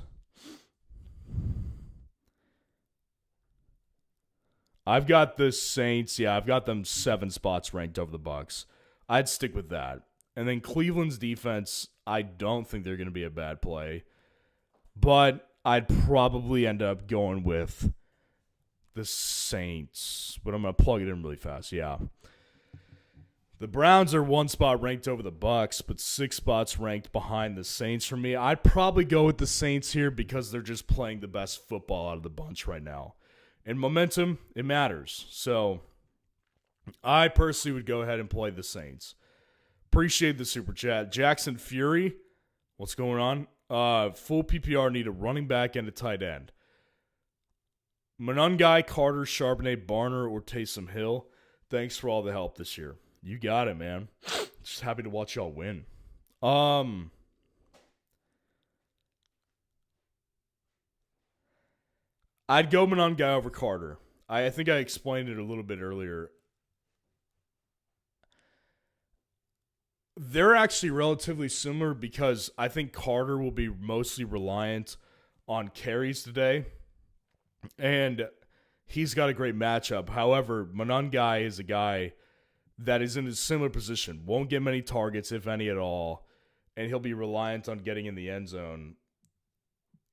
I've got the Saints. Yeah, I've got them 7 spots ranked over the Bucs. I'd stick with that. And then Cleveland's defense, I don't think they're going to be a bad play. But I'd probably end up going with the Saints. But I'm going to plug it in really fast. Yeah. The Browns are 1 spot ranked over the Bucs, but 6 spots ranked behind the Saints for me. I'd probably go with the Saints here because they're just playing the best football out of the bunch right now. And momentum, it matters. So I personally would go ahead and play the Saints. Appreciate the super chat. Jackson Fury, what's going on? Full PPR, need a running back and a tight end. Monangai, Carter, Charbonnet, Barner, or Taysom Hill. Thanks for all the help this year. You got it, man. Just happy to watch y'all win. I'd go Monangai over Carter. I think I explained it a little bit earlier. They're actually relatively similar because I think Carter will be mostly reliant on carries today. And he's got a great matchup. However, Monangai is a guy that is in a similar position. Won't get many targets, if any at all. And he'll be reliant on getting in the end zone.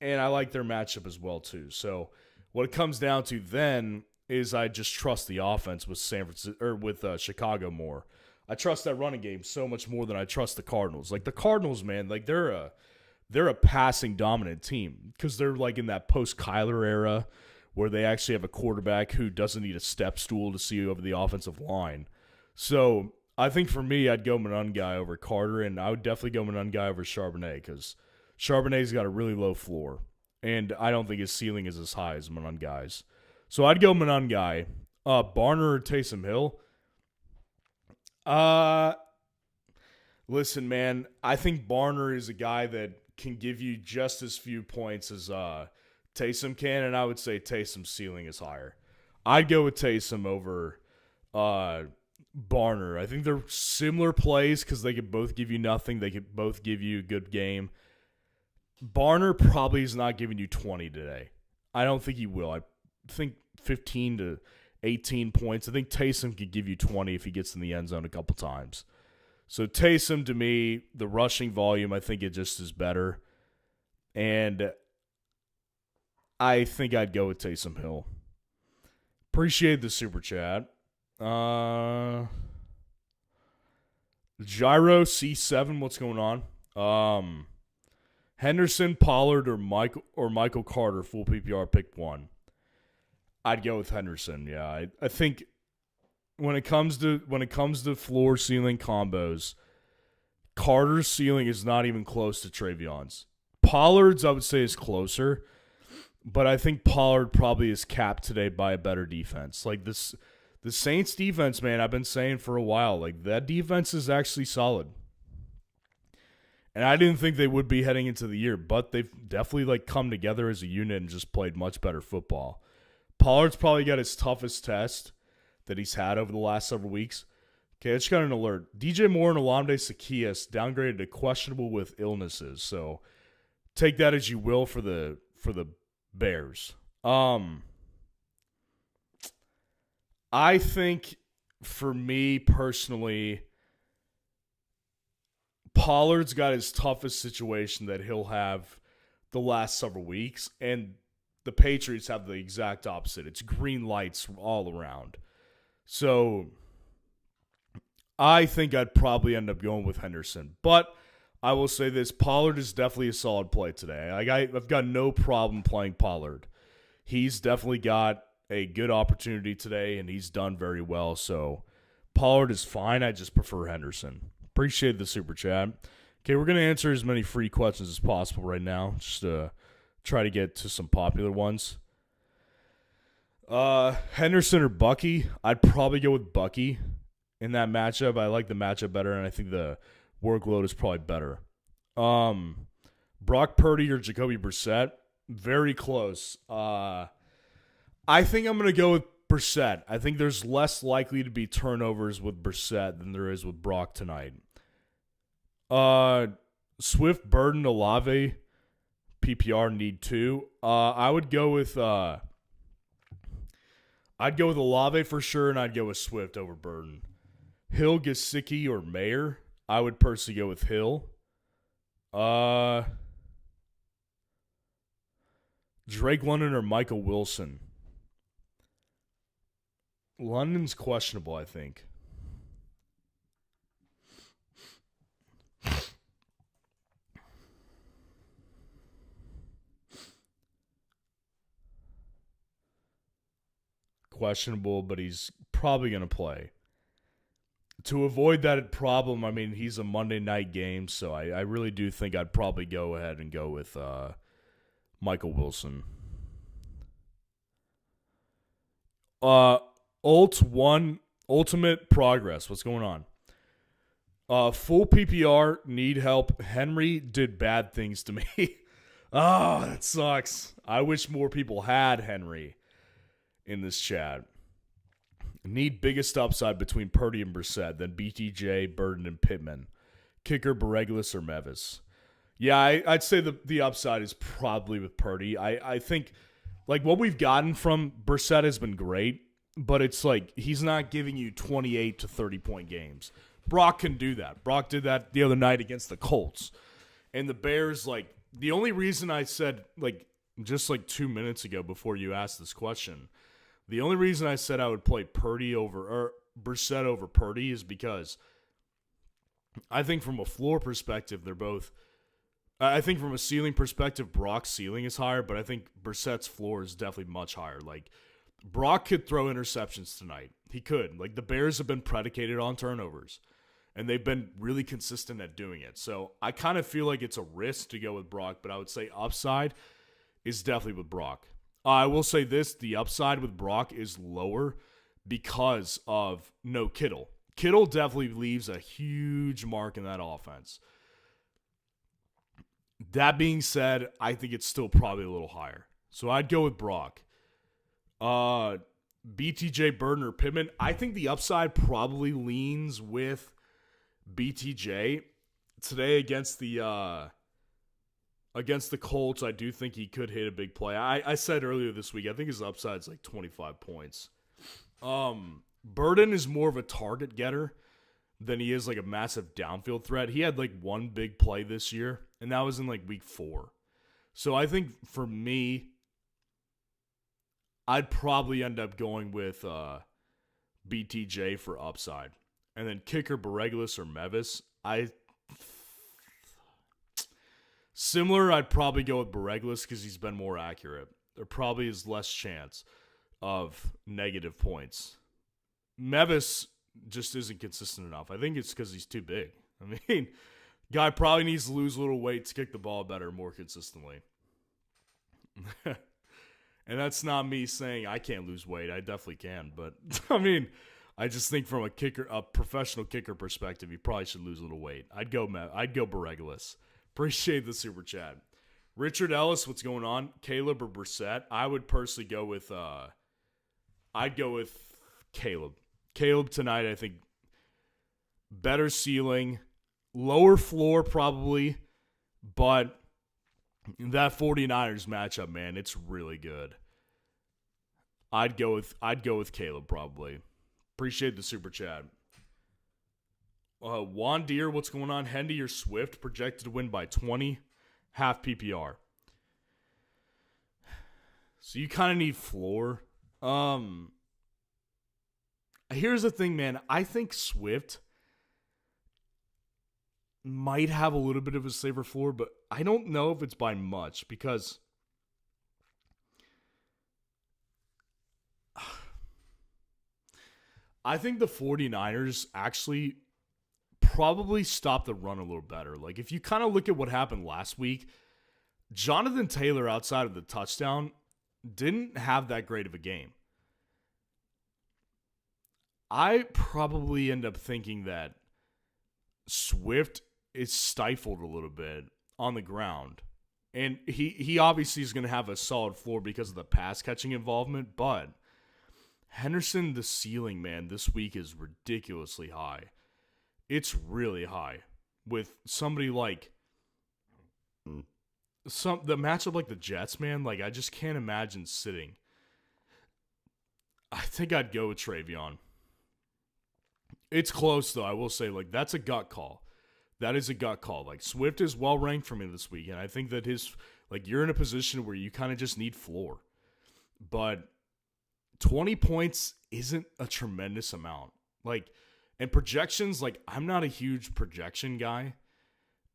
And I like their matchup as well, too. So what it comes down to then is I just trust the offense with Chicago more. I trust that running game so much more than I trust the Cardinals. Like the Cardinals, man, like they're a passing dominant team because they're like in that post Kyler era where they actually have a quarterback who doesn't need a step stool to see over the offensive line. So I think for me, I'd go Monangai over Carter, and I would definitely go Monangai over Charbonnet because Charbonnet's got a really low floor, and I don't think his ceiling is as high as Monangai's. So I'd go Monangai. Barner or Taysom Hill? Listen, man, I think Barner is a guy that can give you just as few points as Taysom can, and I would say Taysom's ceiling is higher. I'd go with Taysom over Barner. I think they're similar plays because they could both give you nothing. They could both give you a good game. Barner probably is not giving you 20 today. I don't think he will. I think 15 to 18 points. I think Taysom could give you 20 if he gets in the end zone a couple times. So Taysom, to me, the rushing volume, I think it just is better. And I think I'd go with Taysom Hill. Appreciate the super chat. Gyro C7, what's going on? Henderson, Pollard, or Michael Carter, full PPR, pick one. I'd go with Henderson. Yeah, I think when it comes to floor ceiling combos, Carter's ceiling is not even close to Treveyon's. Pollard's, I would say, is closer, but I think Pollard probably is capped today by a better defense. Like this. The Saints defense, man, I've been saying for a while, like that defense is actually solid. And I didn't think they would be heading into the year, but they've definitely like come together as a unit and just played much better football. Pollard's probably got his toughest test that he's had over the last several weeks. Okay, I just got an alert. DJ Moore and Olamide Zaccheaus downgraded to questionable with illnesses. So take that as you will for the Bears. I think, for me personally, Pollard's got his toughest situation that he'll have the last several weeks, and the Patriots have the exact opposite. It's green lights all around. So I think I'd probably end up going with Henderson. But I will say this, Pollard is definitely a solid play today. I've got no problem playing Pollard. He's definitely got a good opportunity today, and he's done very well. So Pollard is fine. I just prefer Henderson. Appreciate the super chat. Okay, we're going to answer as many free questions as possible right now. Just to try to get to some popular ones. Henderson or Bucky? I'd probably go with Bucky in that matchup. I like the matchup better, and I think the workload is probably better. Brock Purdy or Jacoby Brissett? Very close. I think I'm going to go with Brissett. I think there's less likely to be turnovers with Brissett than there is with Brock tonight. Swift, Burden, Olave, PPR need two. I would go with Olave for sure, and I'd go with Swift over Burden. Hill, Gesicki, or Mayer? I would personally go with Hill. Drake London or Michael Wilson? London's questionable, I think. Questionable, but he's probably going to play. To avoid that problem, I mean, he's a Monday night game, so I really do think I'd probably go ahead and go with Michael Wilson. Ultimate Progress. What's going on? Full PPR, need help. Henry did bad things to me. Oh, that sucks. I wish more people had Henry in this chat. Need biggest upside between Purdy and Brissett, then BTJ, Burden, and Pittman. Kicker, Bereglis, or Mevis. Yeah, I'd say the upside is probably with Purdy. I think like what we've gotten from Brissett has been great, but it's like he's not giving you 28 to 30-point games. Brock can do that. Brock did that the other night against the Colts. And the Bears, like, the only reason I said, like, just like 2 minutes ago before you asked this question, the only reason I said I would play Brissett over Purdy is because I think from a floor perspective, they're both. I think from a ceiling perspective, Brock's ceiling is higher, but I think Brissett's floor is definitely much higher. Like, Brock could throw interceptions tonight. He could. Like, the Bears have been predicated on turnovers, and they've been really consistent at doing it. So I kind of feel like it's a risk to go with Brock, but I would say upside is definitely with Brock. I will say this, the upside with Brock is lower because of no Kittle. Kittle definitely leaves a huge mark in that offense. That being said, I think it's still probably a little higher. So I'd go with Brock. BTJ, Burden, or Pittman. I think the upside probably leans with BTJ. Today against the Colts, I do think he could hit a big play. I said earlier this week, I think his upside is like 25 points. Burden is more of a target getter than he is like a massive downfield threat. He had like one big play this year, and that was in like week 4. So I think for me, I'd probably end up going with BTJ for upside. And then kicker Bereglis or Mevis. Similar, I'd probably go with Bereglis because he's been more accurate. There probably is less chance of negative points. Mevis just isn't consistent enough. I think it's because he's too big. I mean, guy probably needs to lose a little weight to kick the ball better, more consistently. And that's not me saying I can't lose weight. I definitely can. But, I mean, I just think from a professional kicker perspective, you probably should lose a little weight. I'd go Bereglis. Appreciate the super chat. Richard Ellis, what's going on? Caleb or Brissett? I would personally go with Caleb. Caleb tonight, I think, better ceiling, lower floor probably, but that 49ers matchup, man, it's really good. I'd go with Caleb probably. Appreciate the super chat. Juan Deere, what's going on? Hendy or Swift projected to win by 20, half PPR. So you kind of need floor. Here's the thing, man. I think Swift might have a little bit of a safer floor, but I don't know if it's by much because I think the 49ers actually probably stopped the run a little better. Like, if you kind of look at what happened last week, Jonathan Taylor, outside of the touchdown, didn't have that great of a game. I probably end up thinking that Swift is stifled a little bit on the ground. And he obviously is going to have a solid floor because of the pass catching involvement, but Henderson, the ceiling, man, this week is ridiculously high. It's really high. With somebody like the matchup like the Jets, man, like I just can't imagine sitting. I think I'd go with Treveyon. It's close, though. I will say, like, that's a gut call. That is a gut call. Like, Swift is well ranked for me this week, and I think that you're in a position where you kind of just need floor. But 20 points isn't a tremendous amount. Like, and projections, like, I'm not a huge projection guy.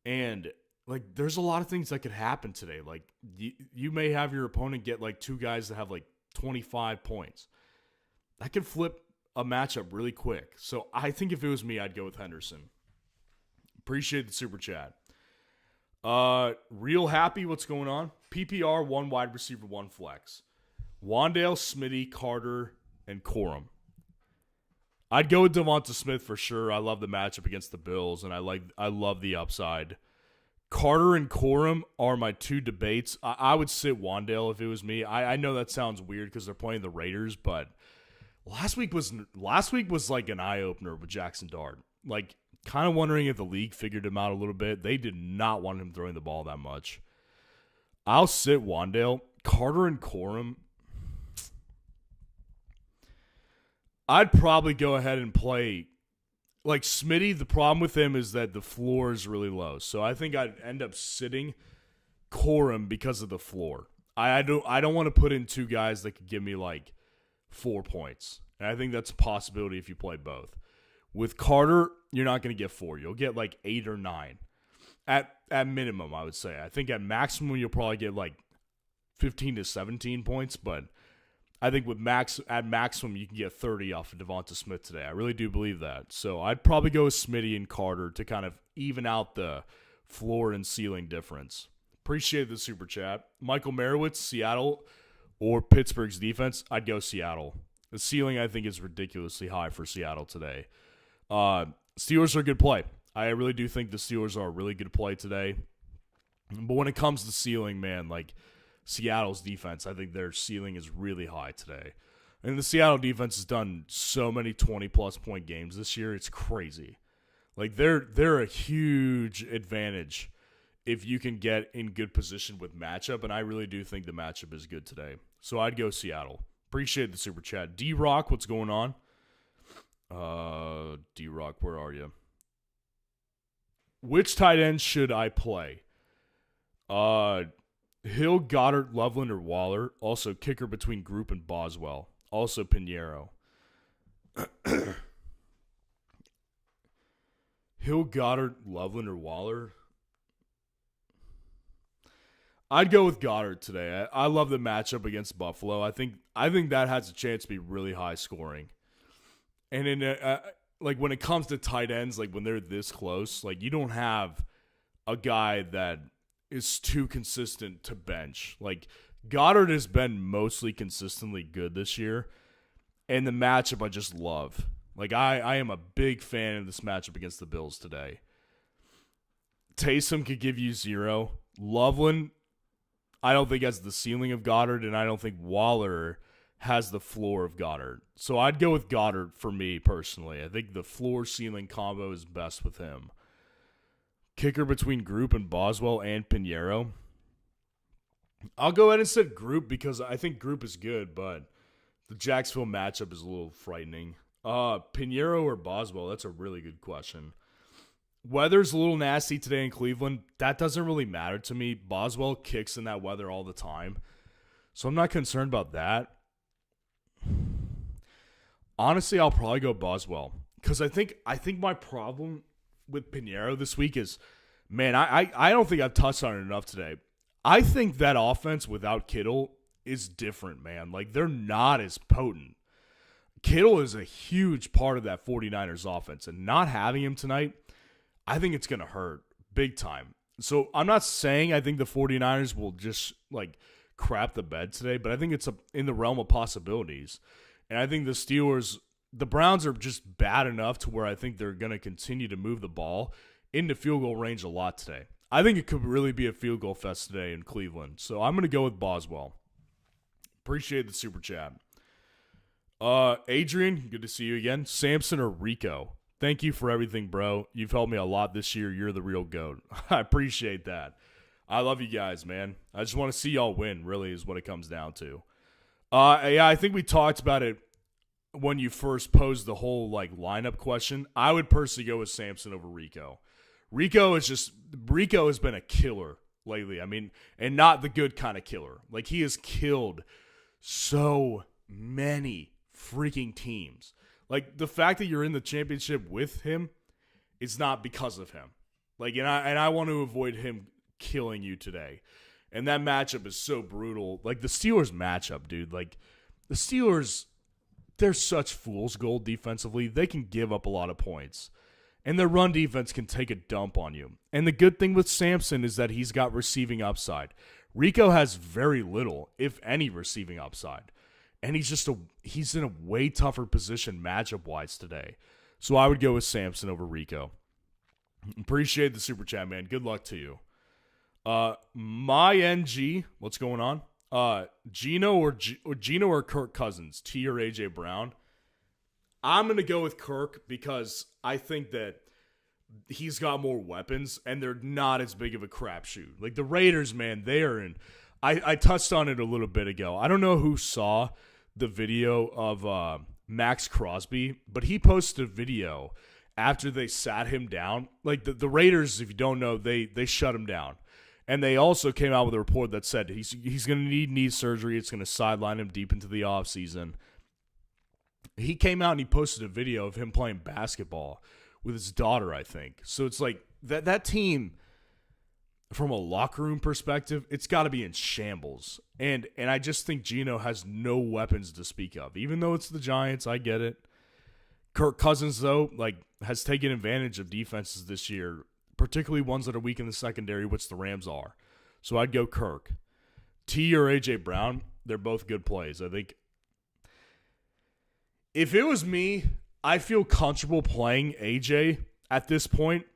And, like, there's a lot of things that could happen today. Like, you may have your opponent get, like, 2 guys that have, like, 25 points. That could flip a matchup really quick. So I think if it was me, I'd go with Henderson. Appreciate the super chat. Real happy, what's going on? PPR, 1 wide receiver, 1 flex. Wandale, Smitty, Carter, and Corum. I'd go with Devonta Smith for sure. I love the matchup against the Bills, and I love the upside. Carter and Corum are my 2 debates. I would sit Wandale if it was me. I know that sounds weird because they're playing the Raiders, but last week was like an eye-opener with Jackson Dart. Like, kind of wondering if the league figured him out a little bit. They did not want him throwing the ball that much. I'll sit Wandale. Carter and Corum, I'd probably go ahead and play. Like, Smitty, the problem with him is that the floor is really low. So I think I'd end up sitting Corum because of the floor. I don't want to put in 2 guys that could give me, like, 4 points. And I think that's a possibility if you play both. With Carter, you're not going to get 4. You'll get like 8 or 9. At minimum, I would say. I think at maximum, you'll probably get like 15 to 17 points, but I think at maximum, you can get 30 off of Devonta Smith today. I really do believe that. So I'd probably go with Smitty and Carter to kind of even out the floor and ceiling difference. Appreciate the super chat. Michael Merowitz, Seattle or Pittsburgh's defense, I'd go Seattle. The ceiling, I think, is ridiculously high for Seattle today. Steelers are a good play. I really do think the Steelers are a really good play today. But when it comes to ceiling, man, like Seattle's defense, I think their ceiling is really high today. And the Seattle defense has done so many 20-plus point games this year. It's crazy. Like, they're a huge advantage if you can get in good position with matchup, and I really do think the matchup is good today. So I'd go Seattle. Appreciate the super chat. D-Rock, what's going on? D-Rock, where are you? Which tight end should I play? Hill, Goddard, Loveland, or Waller. Also, kicker between Group and Boswell. Also, Pinheiro. Hill, Goddard, Loveland, or Waller. I'd go with Goddard today. I love the matchup against Buffalo. I think that has a chance to be really high scoring. And in like when it comes to tight ends, like when they're this close, like you don't have a guy that is too consistent to bench. Like Goddard has been mostly consistently good this year, and the matchup I just love. Like I am a big fan of this matchup against the Bills today. Taysom could give you 0. Loveland, I don't think has the ceiling of Goddard, and I don't think Waller has the floor of Goddard. So I'd go with Goddard for me personally. I think the floor-ceiling combo is best with him. Kicker between Group and Boswell and Pinheiro. I'll go ahead and set Group because I think Group is good, but the Jacksonville matchup is a little frightening. Pinheiro or Boswell? That's a really good question. Weather's a little nasty today in Cleveland. That doesn't really matter to me. Boswell kicks in that weather all the time. So I'm not concerned about that. Honestly, I'll probably go Boswell. Because I think my problem with Pinheiro this week is, man, I don't think I've touched on it enough today. I think that offense without Kittle is different, man. Like, they're not as potent. Kittle is a huge part of that 49ers offense. And not having him tonight, I think it's going to hurt big time. So I'm not saying I think the 49ers will just, like, crap the bed today, but I think it's in the realm of possibilities. And I think the Steelers, the Browns are just bad enough to where I think they're going to continue to move the ball into field goal range a lot today. I think it could really be a field goal fest today in Cleveland. So I'm going to go with Boswell. Appreciate the super chat. Adrian, good to see you again. Samson or Rico? Thank you for everything, bro. You've helped me a lot this year. You're the real GOAT. I appreciate that. I love you guys, man. I just want to see y'all win, really, is what it comes down to. Yeah, I think we talked about it when you first posed the whole like lineup question. I would personally go with Samson over Rico. Rico has been a killer lately. I mean, and not the good kind of killer. Like, he has killed so many freaking teams. Like, the fact that you're in the championship with him is not because of him. Like, and I want to avoid him killing you today. And that matchup is so brutal. Like, the Steelers matchup, dude. Like, the Steelers, they're such fool's gold defensively. They can give up a lot of points. And their run defense can take a dump on you. And the good thing with Samson is that he's got receiving upside. Rico has very little, if any, receiving upside. And he's in a way tougher position matchup-wise today. So I would go with Samson over Rico. Appreciate the super chat, man. Good luck to you. My NG, what's going on? Gino or Kirk Cousins? T or AJ Brown? I'm going to go with Kirk because I think that he's got more weapons and they're not as big of a crapshoot. Like, the Raiders, man, they are in. I touched on it a little bit ago. I don't know who saw the video of Max Crosby, but he posted a video after they sat him down. Like, the Raiders, if you don't know, they shut him down. And they also came out with a report that said he's going to need knee surgery. It's going to sideline him deep into the offseason. he came out and he posted a video of him playing basketball with his daughter, I think. So it's like that team, from a locker room perspective, it's got to be in shambles. And I just think Geno has no weapons to speak of. Even though it's the Giants, I get it. Kirk Cousins, though, has taken advantage of defenses this year, particularly ones that are weak in the secondary, which the Rams are. So I'd go Kirk. T or A.J. Brown, they're both good plays. I think if it was me, I feel comfortable playing A.J. at this point.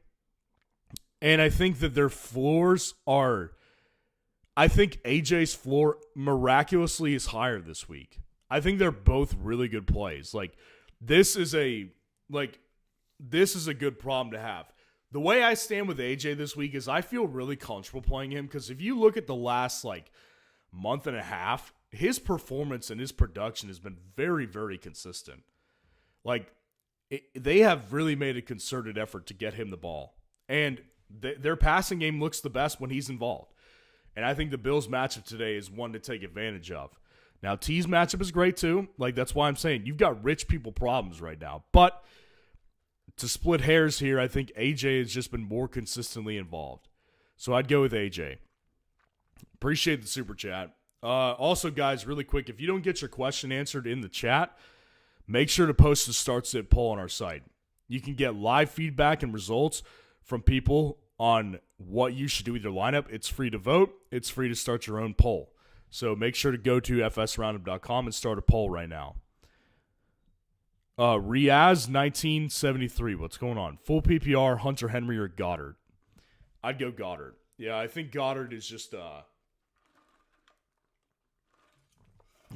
And I think that their floors are – I think A.J.'s floor miraculously is higher this week. I think they're both really good plays. This is a good problem to have. The way I stand with A.J. this week is I feel really comfortable playing him because if you look at the last, month and a half, his performance and his production has been very, very consistent. They have really made a concerted effort to get him the ball. And their passing game looks the best when he's involved. And I think the Bills matchup today is one to take advantage of. Now, T's matchup is great too. That's why I'm saying you've got rich people problems right now. But to split hairs here, I think AJ has just been more consistently involved. So I'd go with AJ. Appreciate the super chat. Also, guys, really quick, if you don't get your question answered in the chat, make sure to post the Start Sit poll on our site. You can get live feedback and results from people on what you should do with your lineup. It's free to vote. It's free to start your own poll. So make sure to go to fsroundup.com and start a poll right now. Riaz 1973. What's going on? Full PPR, Hunter Henry or Goddard? I'd go Goddard. Yeah, I think Goddard is just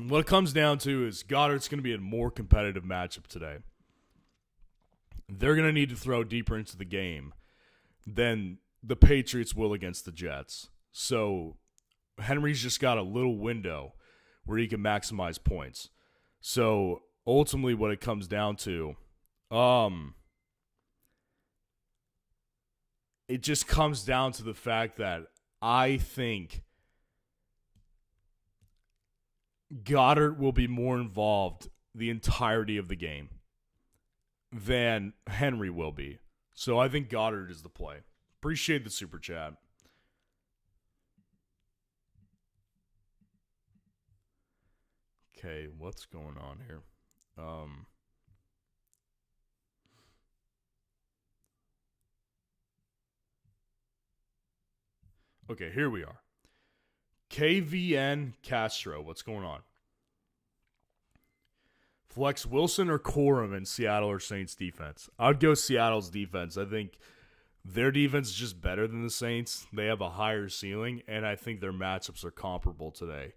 what it comes down to is Goddard's going to be a more competitive matchup today. They're going to need to throw deeper into the game than the Patriots will against the Jets. So Henry's just got a little window where he can maximize points. So ultimately what it comes down to, it just comes down to the fact that I think Goddard will be more involved the entirety of the game than Henry will be. So I think Goddard is the play. Appreciate the super chat. Okay, what's going on here? Okay, here we are. KVN Castro, what's going on? Flex Wilson or Corum in Seattle or Saints defense? I'd go Seattle's defense. I think their defense is just better than the Saints. They have a higher ceiling, and I think their matchups are comparable today.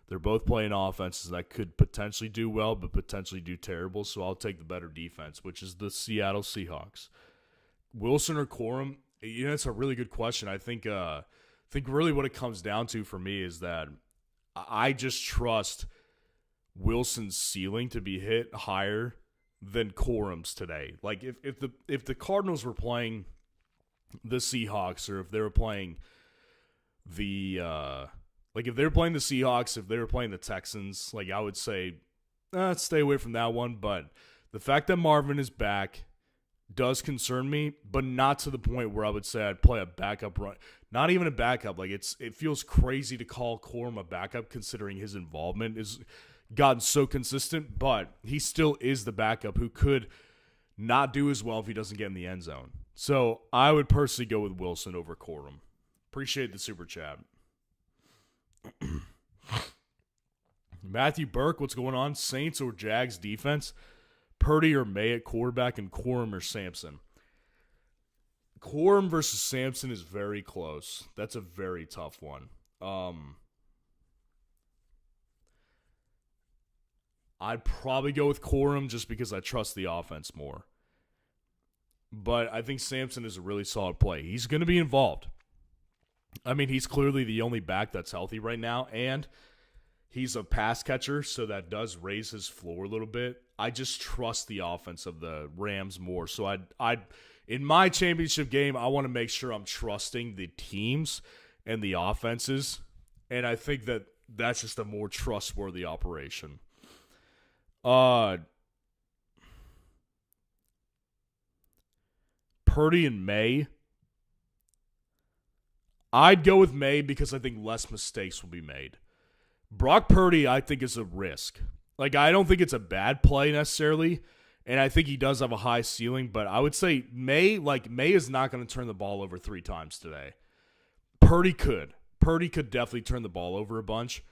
They're both playing offenses that could potentially do well, but potentially do terrible, so I'll take the better defense, which is the Seattle Seahawks. Wilson or Corum? It's a really good question. I think really what it comes down to for me is that I just trust Wilson's ceiling to be hit higher than Corum's today. If the Cardinals were playing the Seahawks, or if they were playing the if they were playing the Seahawks, if they were playing the Texans, I would say stay away from that one. But the fact that Marvin is back does concern me, but not to the point where I would say I'd play a backup run. Not even a backup. It feels crazy to call Corum a backup considering his involvement is gotten so consistent, but he still is the backup who could not do as well if he doesn't get in the end zone. So I would personally go with Wilson over Corum. Appreciate the super chat. Matthew Burke, what's going on? Saints or Jags defense? Purdy or May at quarterback, and Corum or Sampson? Corum versus Sampson is very close. That's a very tough one. I'd probably go with Corum just because I trust the offense more. But I think Sampson is a really solid play. He's going to be involved. I mean, he's clearly the only back that's healthy right now, and he's a pass catcher, so that does raise his floor a little bit. I just trust the offense of the Rams more. So I'd in my championship game, I want to make sure I'm trusting the teams and the offenses, and I think that that's just a more trustworthy operation. Purdy and May. I'd go with May because I think less mistakes will be made. Brock Purdy, I think, is a risk. Like, I don't think it's a bad play necessarily, and I think he does have a high ceiling, but I would say May is not going to turn the ball over 3 times today. Purdy could. Purdy could definitely turn the ball over a bunch,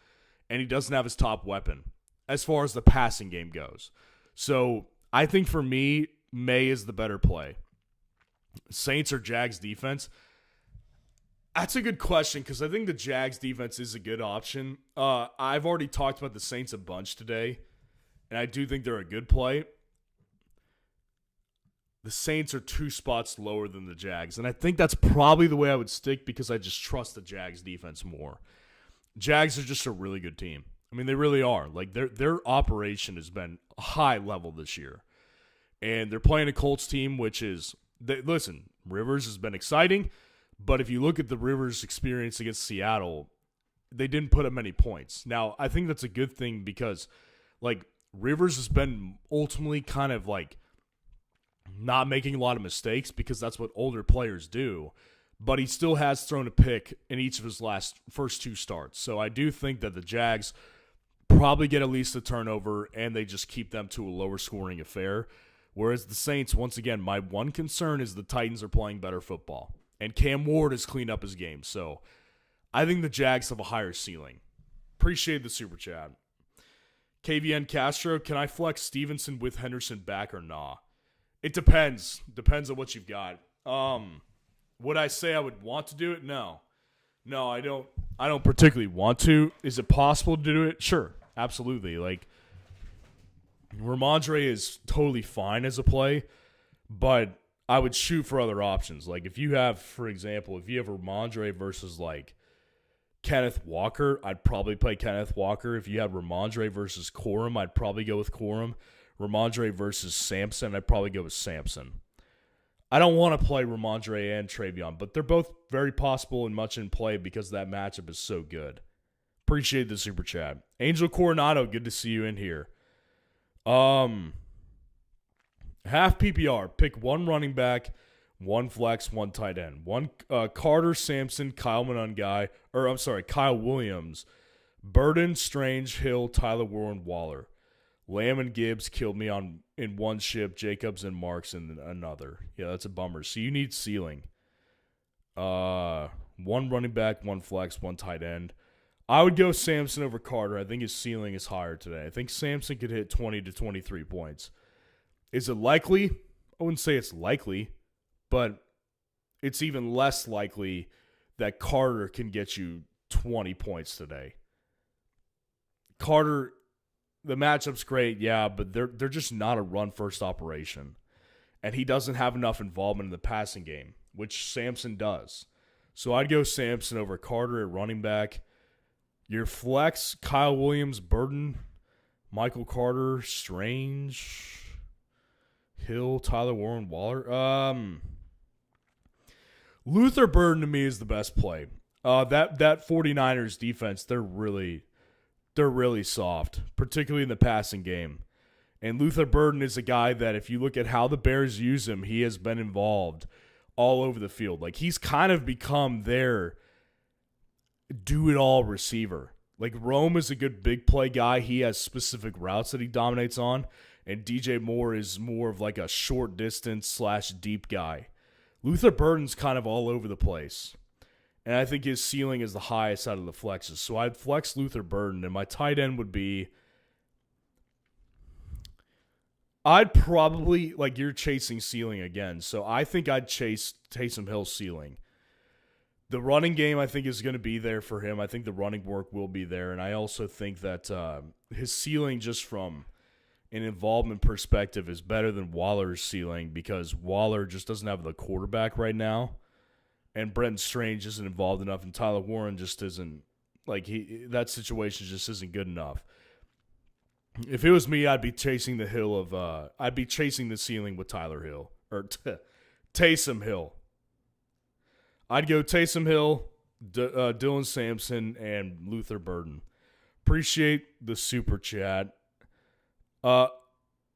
and he doesn't have his top weapon as far as the passing game goes. So I think for me, May is the better play. Saints or Jags defense? That's a good question because I think the Jags defense is a good option. I've already talked about the Saints a bunch today, and I do think they're a good play. The Saints are 2 spots lower than the Jags, and I think that's probably the way I would stick because I just trust the Jags defense more. Jags are just a really good team. I mean, they really are. Like, their operation has been high level this year, and they're playing a Colts team, which is listen. Rivers has been exciting. But if you look at the Rivers experience against Seattle, they didn't put up many points. Now, I think that's a good thing because, like, Rivers has been ultimately kind of, like, not making a lot of mistakes because that's what older players do. But he still has thrown a pick in each of his first 2 starts. So I do think that the Jags probably get at least a turnover and they just keep them to a lower scoring affair. Whereas the Saints, once again, my one concern is the Titans are playing better football. And Cam Ward has cleaned up his game. So I think the Jags have a higher ceiling. Appreciate the super chat. KVN Castro, can I flex Stevenson with Henderson back or nah? It depends. Depends on what you've got. Would I say I would want to do it? No. No, I don't particularly want to. Is it possible to do it? Sure. Absolutely. Like, Ramondre is totally fine as a play, but I would shoot for other options. Like, if you have, for example, Ramondre versus, like, Kenneth Walker, I'd probably play Kenneth Walker. If you had Ramondre versus Corum, I'd probably go with Corum. Ramondre versus Sampson, I'd probably go with Sampson. I don't want to play Ramondre and Treveyon, but they're both very possible and much in play because that matchup is so good. Appreciate the super chat. Angel Coronado, good to see you in here. Half PPR, pick 1 running back, 1 flex, 1 tight end. 1 Carter, Sampson, Kyle Williams, Burden, Strange, Hill, Tyler Warren, Waller. Lamb and Gibbs killed me in 1 ship, Jacobs and Marks in another. Yeah, that's a bummer. So you need ceiling. 1 running back, 1 flex, 1 tight end. I would go Sampson over Carter. I think his ceiling is higher today. I think Sampson could hit 20 to 23 points. Is it likely? I wouldn't say it's likely, but it's even less likely that Carter can get you 20 points today. Carter, the matchup's great, yeah, but they're just not a run-first operation. And he doesn't have enough involvement in the passing game, which Sampson does. So I'd go Sampson over Carter at running back. Your flex, Kyle Williams, Burden, Michael Carter, Strange, Hill, Tyler Warren, Waller. Luther Burden to me is the best play. That 49ers defense, they're really soft, particularly in the passing game. And Luther Burden is a guy that if you look at how the Bears use him, he has been involved all over the field. Like, he's kind of become their do-it-all receiver. Like, Rome is a good big play guy. He has specific routes that he dominates on. And DJ Moore is more of like a short distance / deep guy. Luther Burden's kind of all over the place. And I think his ceiling is the highest out of the flexes. So I'd flex Luther Burden. And my tight end would be, I'd probably, like, you're chasing ceiling again. So I think I'd chase Taysom Hill's ceiling. The running game, I think, is going to be there for him. I think the running work will be there. And I also think that his ceiling, just from an involvement perspective, is better than Waller's ceiling because Waller just doesn't have the quarterback right now. And Brenton Strange isn't involved enough. And Tyler Warren just isn't, like, that situation just isn't good enough. If it was me, I'd be chasing the ceiling with Tyler Hill. Or Taysom Hill. I'd go Taysom Hill, Dylan Sampson, and Luther Burden. Appreciate the super chat. Arav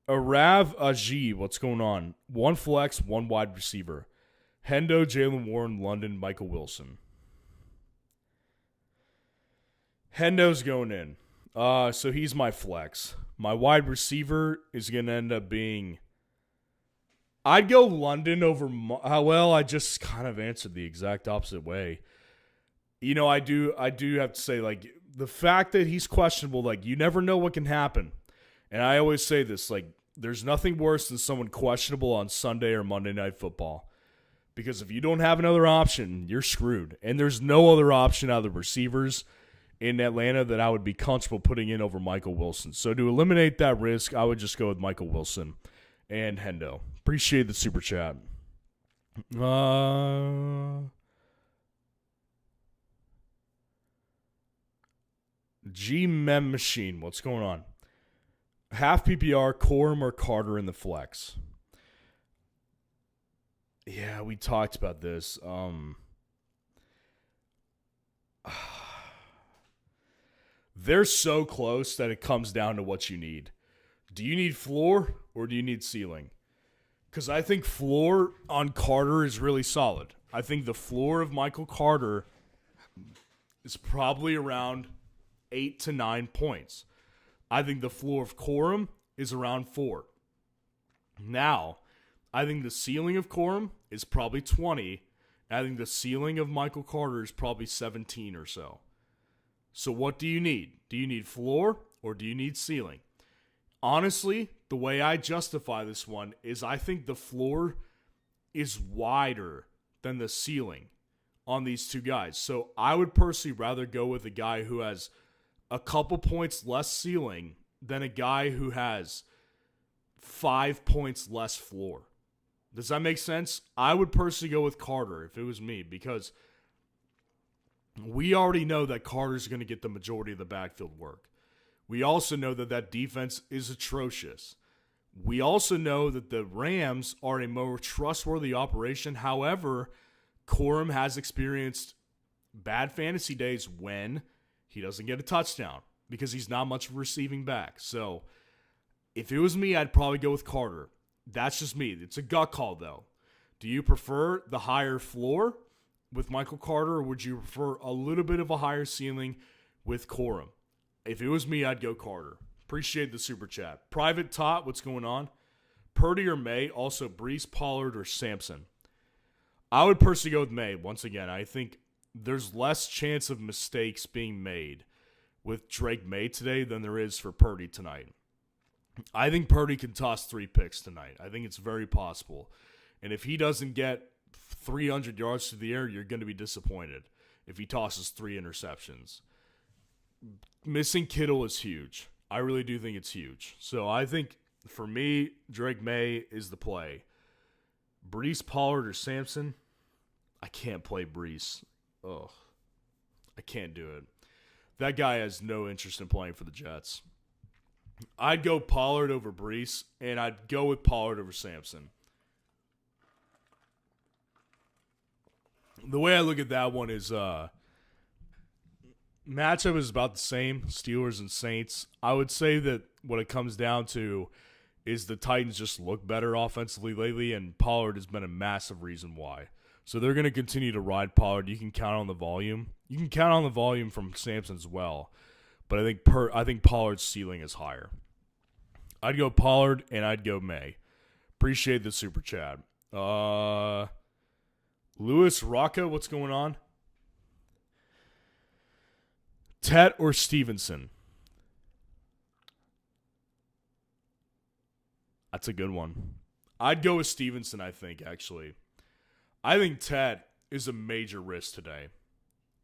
Aji, what's going on? 1 flex, 1 wide receiver. Hendo, Jalen Warren, London, Michael Wilson. Hendo's going in. So he's my flex. My wide receiver is going to end up being... I'd go London over... I just kind of answered the exact opposite way. You know, I do have to say, like, the fact that he's questionable, like, you never know what can happen. And I always say this, like, there's nothing worse than someone questionable on Sunday or Monday Night Football. Because if you don't have another option, you're screwed. And there's no other option out of the receivers in Atlanta that I would be comfortable putting in over Michael Wilson. So to eliminate that risk, I would just go with Michael Wilson and Hendo. Appreciate the super chat. G-Mem Machine, what's going on? Half PPR, Corum or Carter in the flex. Yeah, we talked about this. They're so close that it comes down to what you need. Do you need floor or do you need ceiling? Because I think floor on Carter is really solid. I think the floor of Michael Carter is probably around 8 to 9 points. I think the floor of Corum is around 4. Now, I think the ceiling of Corum is probably 20. And I think the ceiling of Michael Carter is probably 17 or so. So what do you need? Do you need floor or do you need ceiling? Honestly, the way I justify this one is I think the floor is wider than the ceiling on these two guys. So I would personally rather go with a guy who has a couple points less ceiling than a guy who has 5 points less floor. Does that make sense? I would personally go with Carter if it was me, because we already know that Carter's going to get the majority of the backfield work. We also know that that defense is atrocious. We also know that the Rams are a more trustworthy operation. However, Corum has experienced bad fantasy days when he doesn't get a touchdown because he's not much of a receiving back. So if it was me, I'd probably go with Carter. That's just me. It's a gut call, though. Do you prefer the higher floor with Michael Carter, or would you prefer a little bit of a higher ceiling with Corum? If it was me, I'd go Carter. Appreciate the super chat. Private Tot, what's going on? Purdy or May? Also, Breece, Pollard, or Sampson? I would personally go with May. Once again, I think there's less chance of mistakes being made with Drake May today than there is for Purdy tonight. I think Purdy can toss 3 picks tonight. I think it's very possible. And if he doesn't get 300 yards through the air, you're going to be disappointed if he tosses 3 interceptions. Missing Kittle is huge. I really do think it's huge. So I think, for me, Drake May is the play. Breece, Pollard, or Sampson? I can't play Breece. Ugh. I can't do it. That guy has no interest in playing for the Jets. I'd go Pollard over Breece, and I'd go with Pollard over Sampson. The way I look at that one is matchup is about the same, Steelers and Saints. I would say that what it comes down to is the Titans just look better offensively lately, and Pollard has been a massive reason why. So they're going to continue to ride Pollard. You can count on the volume. You can count on the volume from Sampson as well. But I think Pollard's ceiling is higher. I'd go Pollard, and I'd go May. Appreciate the super chat. Lewis Rocca, what's going on? Tet or Stevenson? That's a good one. I'd go with Stevenson, I think, actually. I think Tet is a major risk today.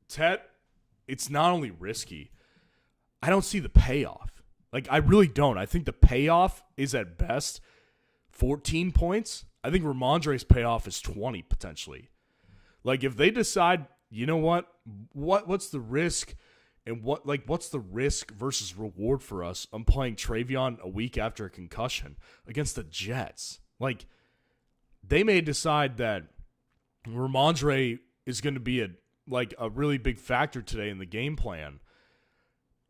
Tet, it's not only risky, I don't see the payoff. Like, I really don't. I think the payoff is at best 14 points. I think Ramondre's payoff is 20 potentially. Like, if they decide, you know what's the risk, and what's the risk versus reward for us? I'm playing Treveyon a week after a concussion against the Jets. Like, they may decide that Ramondre is going to be a really big factor today in the game plan.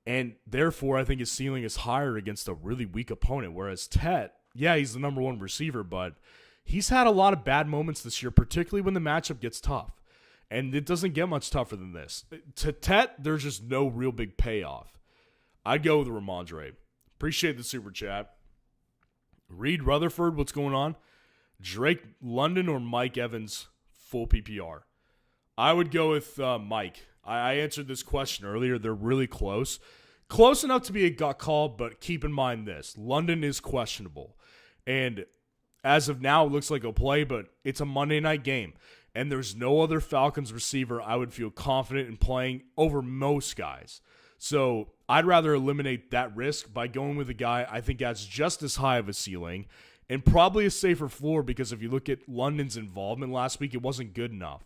And therefore, I think his ceiling is higher against a really weak opponent. Whereas Tet, yeah, he's the number one receiver, but he's had a lot of bad moments this year, particularly when the matchup gets tough. And it doesn't get much tougher than this. To Tet, there's just no real big payoff. I'd go with Ramondre. Appreciate the super chat. Reed Rutherford, what's going on? Drake London or Mike Evans, full PPR? I would go with Mike. I answered this question earlier. They're really close. Close enough to be a gut call, but keep in mind this. London is questionable. And as of now, it looks like he'll play, but it's a Monday night game. And there's no other Falcons receiver I would feel confident in playing over most guys. So I'd rather eliminate that risk by going with a guy I think has just as high of a ceiling and probably a safer floor, because if you look at London's involvement last week, it wasn't good enough.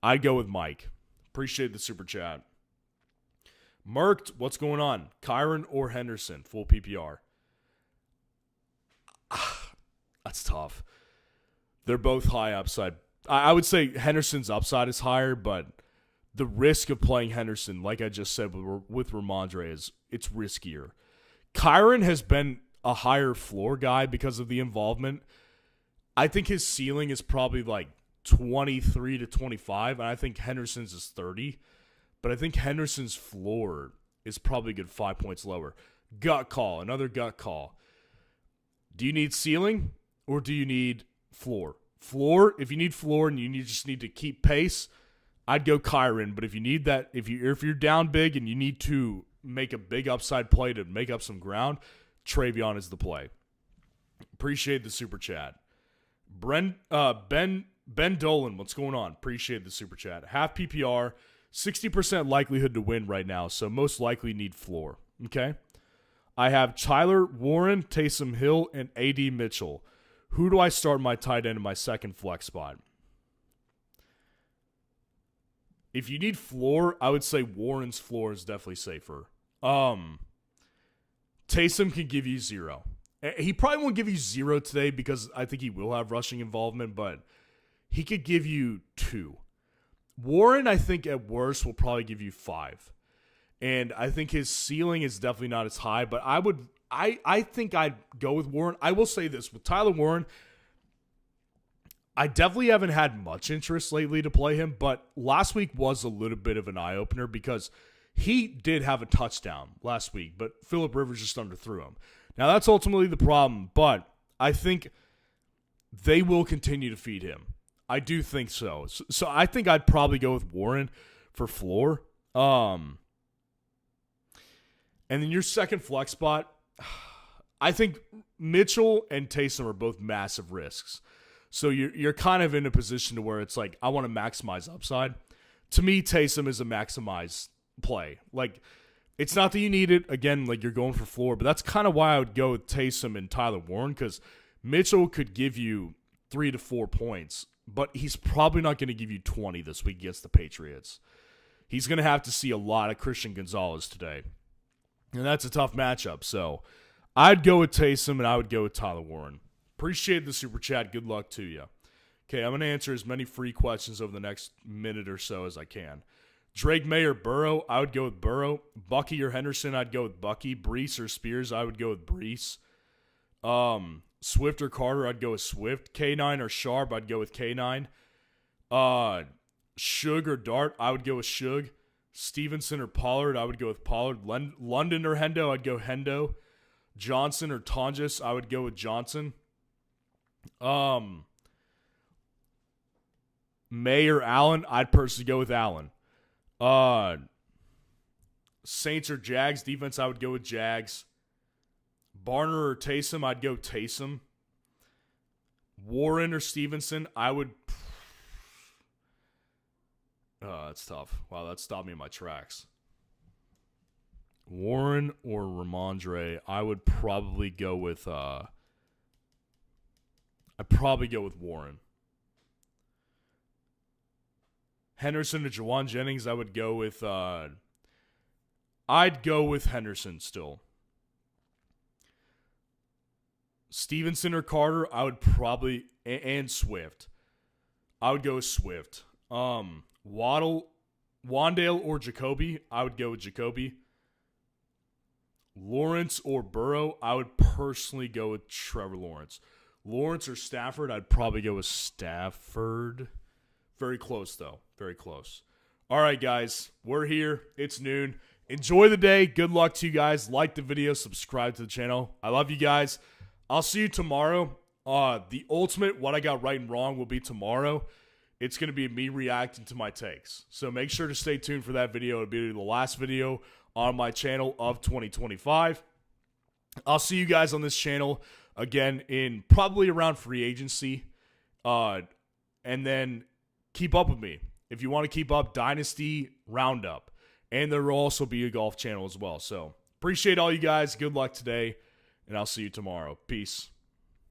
I'd go with Mike. Appreciate the super chat. Merked, what's going on? Kyron or Henderson, full PPR? That's tough. They're both high upside. I would say Henderson's upside is higher, but the risk of playing Henderson, like I just said with Ramondre, it's riskier. Kyron has been a higher floor guy because of the involvement. I think his ceiling is probably like 23 to 25, and I think Henderson's is 30. But I think Henderson's floor is probably a good 5 points lower. Gut call, another gut call. Do you need ceiling or do you need floor? Floor, if you need floor and you just need to keep pace, I'd go Kyron. But if you need that, if you're down big and you need to make a big upside play to make up some ground, Treveyon is the play. Appreciate the super chat. Ben Dolan, what's going on? Appreciate the super chat. Half PPR, 60% likelihood to win right now, so most likely need floor. Okay? I have Tyler Warren, Taysom Hill, and A.D. Mitchell. Who do I start my tight end in my second flex spot? If you need floor, I would say Warren's floor is definitely safer. Taysom can give you 0. He probably won't give you 0 today because I think he will have rushing involvement, but he could give you 2. Warren, I think at worst, will probably give you 5. And I think his ceiling is definitely not as high, but I think I'd go with Warren. I will say this, with Tyler Warren, I definitely haven't had much interest lately to play him, but last week was a little bit of an eye-opener because he did have a touchdown last week, but Phillip Rivers just underthrew him. Now, that's ultimately the problem, but I think they will continue to feed him. I do think so. So I think I'd probably go with Warren for floor. And then your second flex spot, I think Mitchell and Taysom are both massive risks. So you're kind of in a position to where it's like, I want to maximize upside. To me, Taysom is a maximize play. Like, it's not that you need it. Again, like you're going for floor, but that's kind of why I would go with Taysom and Tyler Warren, because Mitchell could give you 3 to 4 points, but he's probably not going to give you 20 this week against the Patriots. He's going to have to see a lot of Christian Gonzalez today. And that's a tough matchup. So I'd go with Taysom and I would go with Tyler Warren. Appreciate the super chat. Good luck to you. Okay, I'm going to answer as many free questions over the next minute or so as I can. Drake May or Burrow, I would go with Burrow. Bucky or Henderson, I'd go with Bucky. Brees or Spears, I would go with Brees. Swift or Carter, I'd go with Swift. K9 or Sharp, I'd go with K9. Shug or Dart, I would go with Shug. Stevenson or Pollard, I would go with Pollard. London or Hendo, I'd go Hendo. Johnson or Tonjes, I would go with Johnson. May or Allen, I'd personally go with Allen. Saints or Jags, defense, I would go with Jags. Barner or Taysom, I'd go Taysom. Warren or Stevenson, I would... that's tough. Wow, that stopped me in my tracks. Warren or Ramondre, I would probably go with... I'd probably go with Warren. Henderson or Jawan Jennings, I would go with... I'd go with Henderson still. Stevenson or Carter, I would probably... And Swift. I would go with Swift. Wandale or Jacoby, I would go with Jacoby. Lawrence or Burrow, I would personally go with Trevor Lawrence. Lawrence or Stafford? I'd probably go with Stafford. Very close, though. Very close. All right, guys. We're here. It's noon. Enjoy the day. Good luck to you guys. Like the video. Subscribe to the channel. I love you guys. I'll see you tomorrow. The ultimate what I got right and wrong will be tomorrow. It's going to be me reacting to my takes. So make sure to stay tuned for that video. It'll be the last video on my channel of 2025. I'll see you guys on this channel again in probably around free agency. And then keep up with me. If you want to keep up, Dynasty Roundup. And there will also be a golf channel as well. So appreciate all you guys. Good luck today. And I'll see you tomorrow. Peace.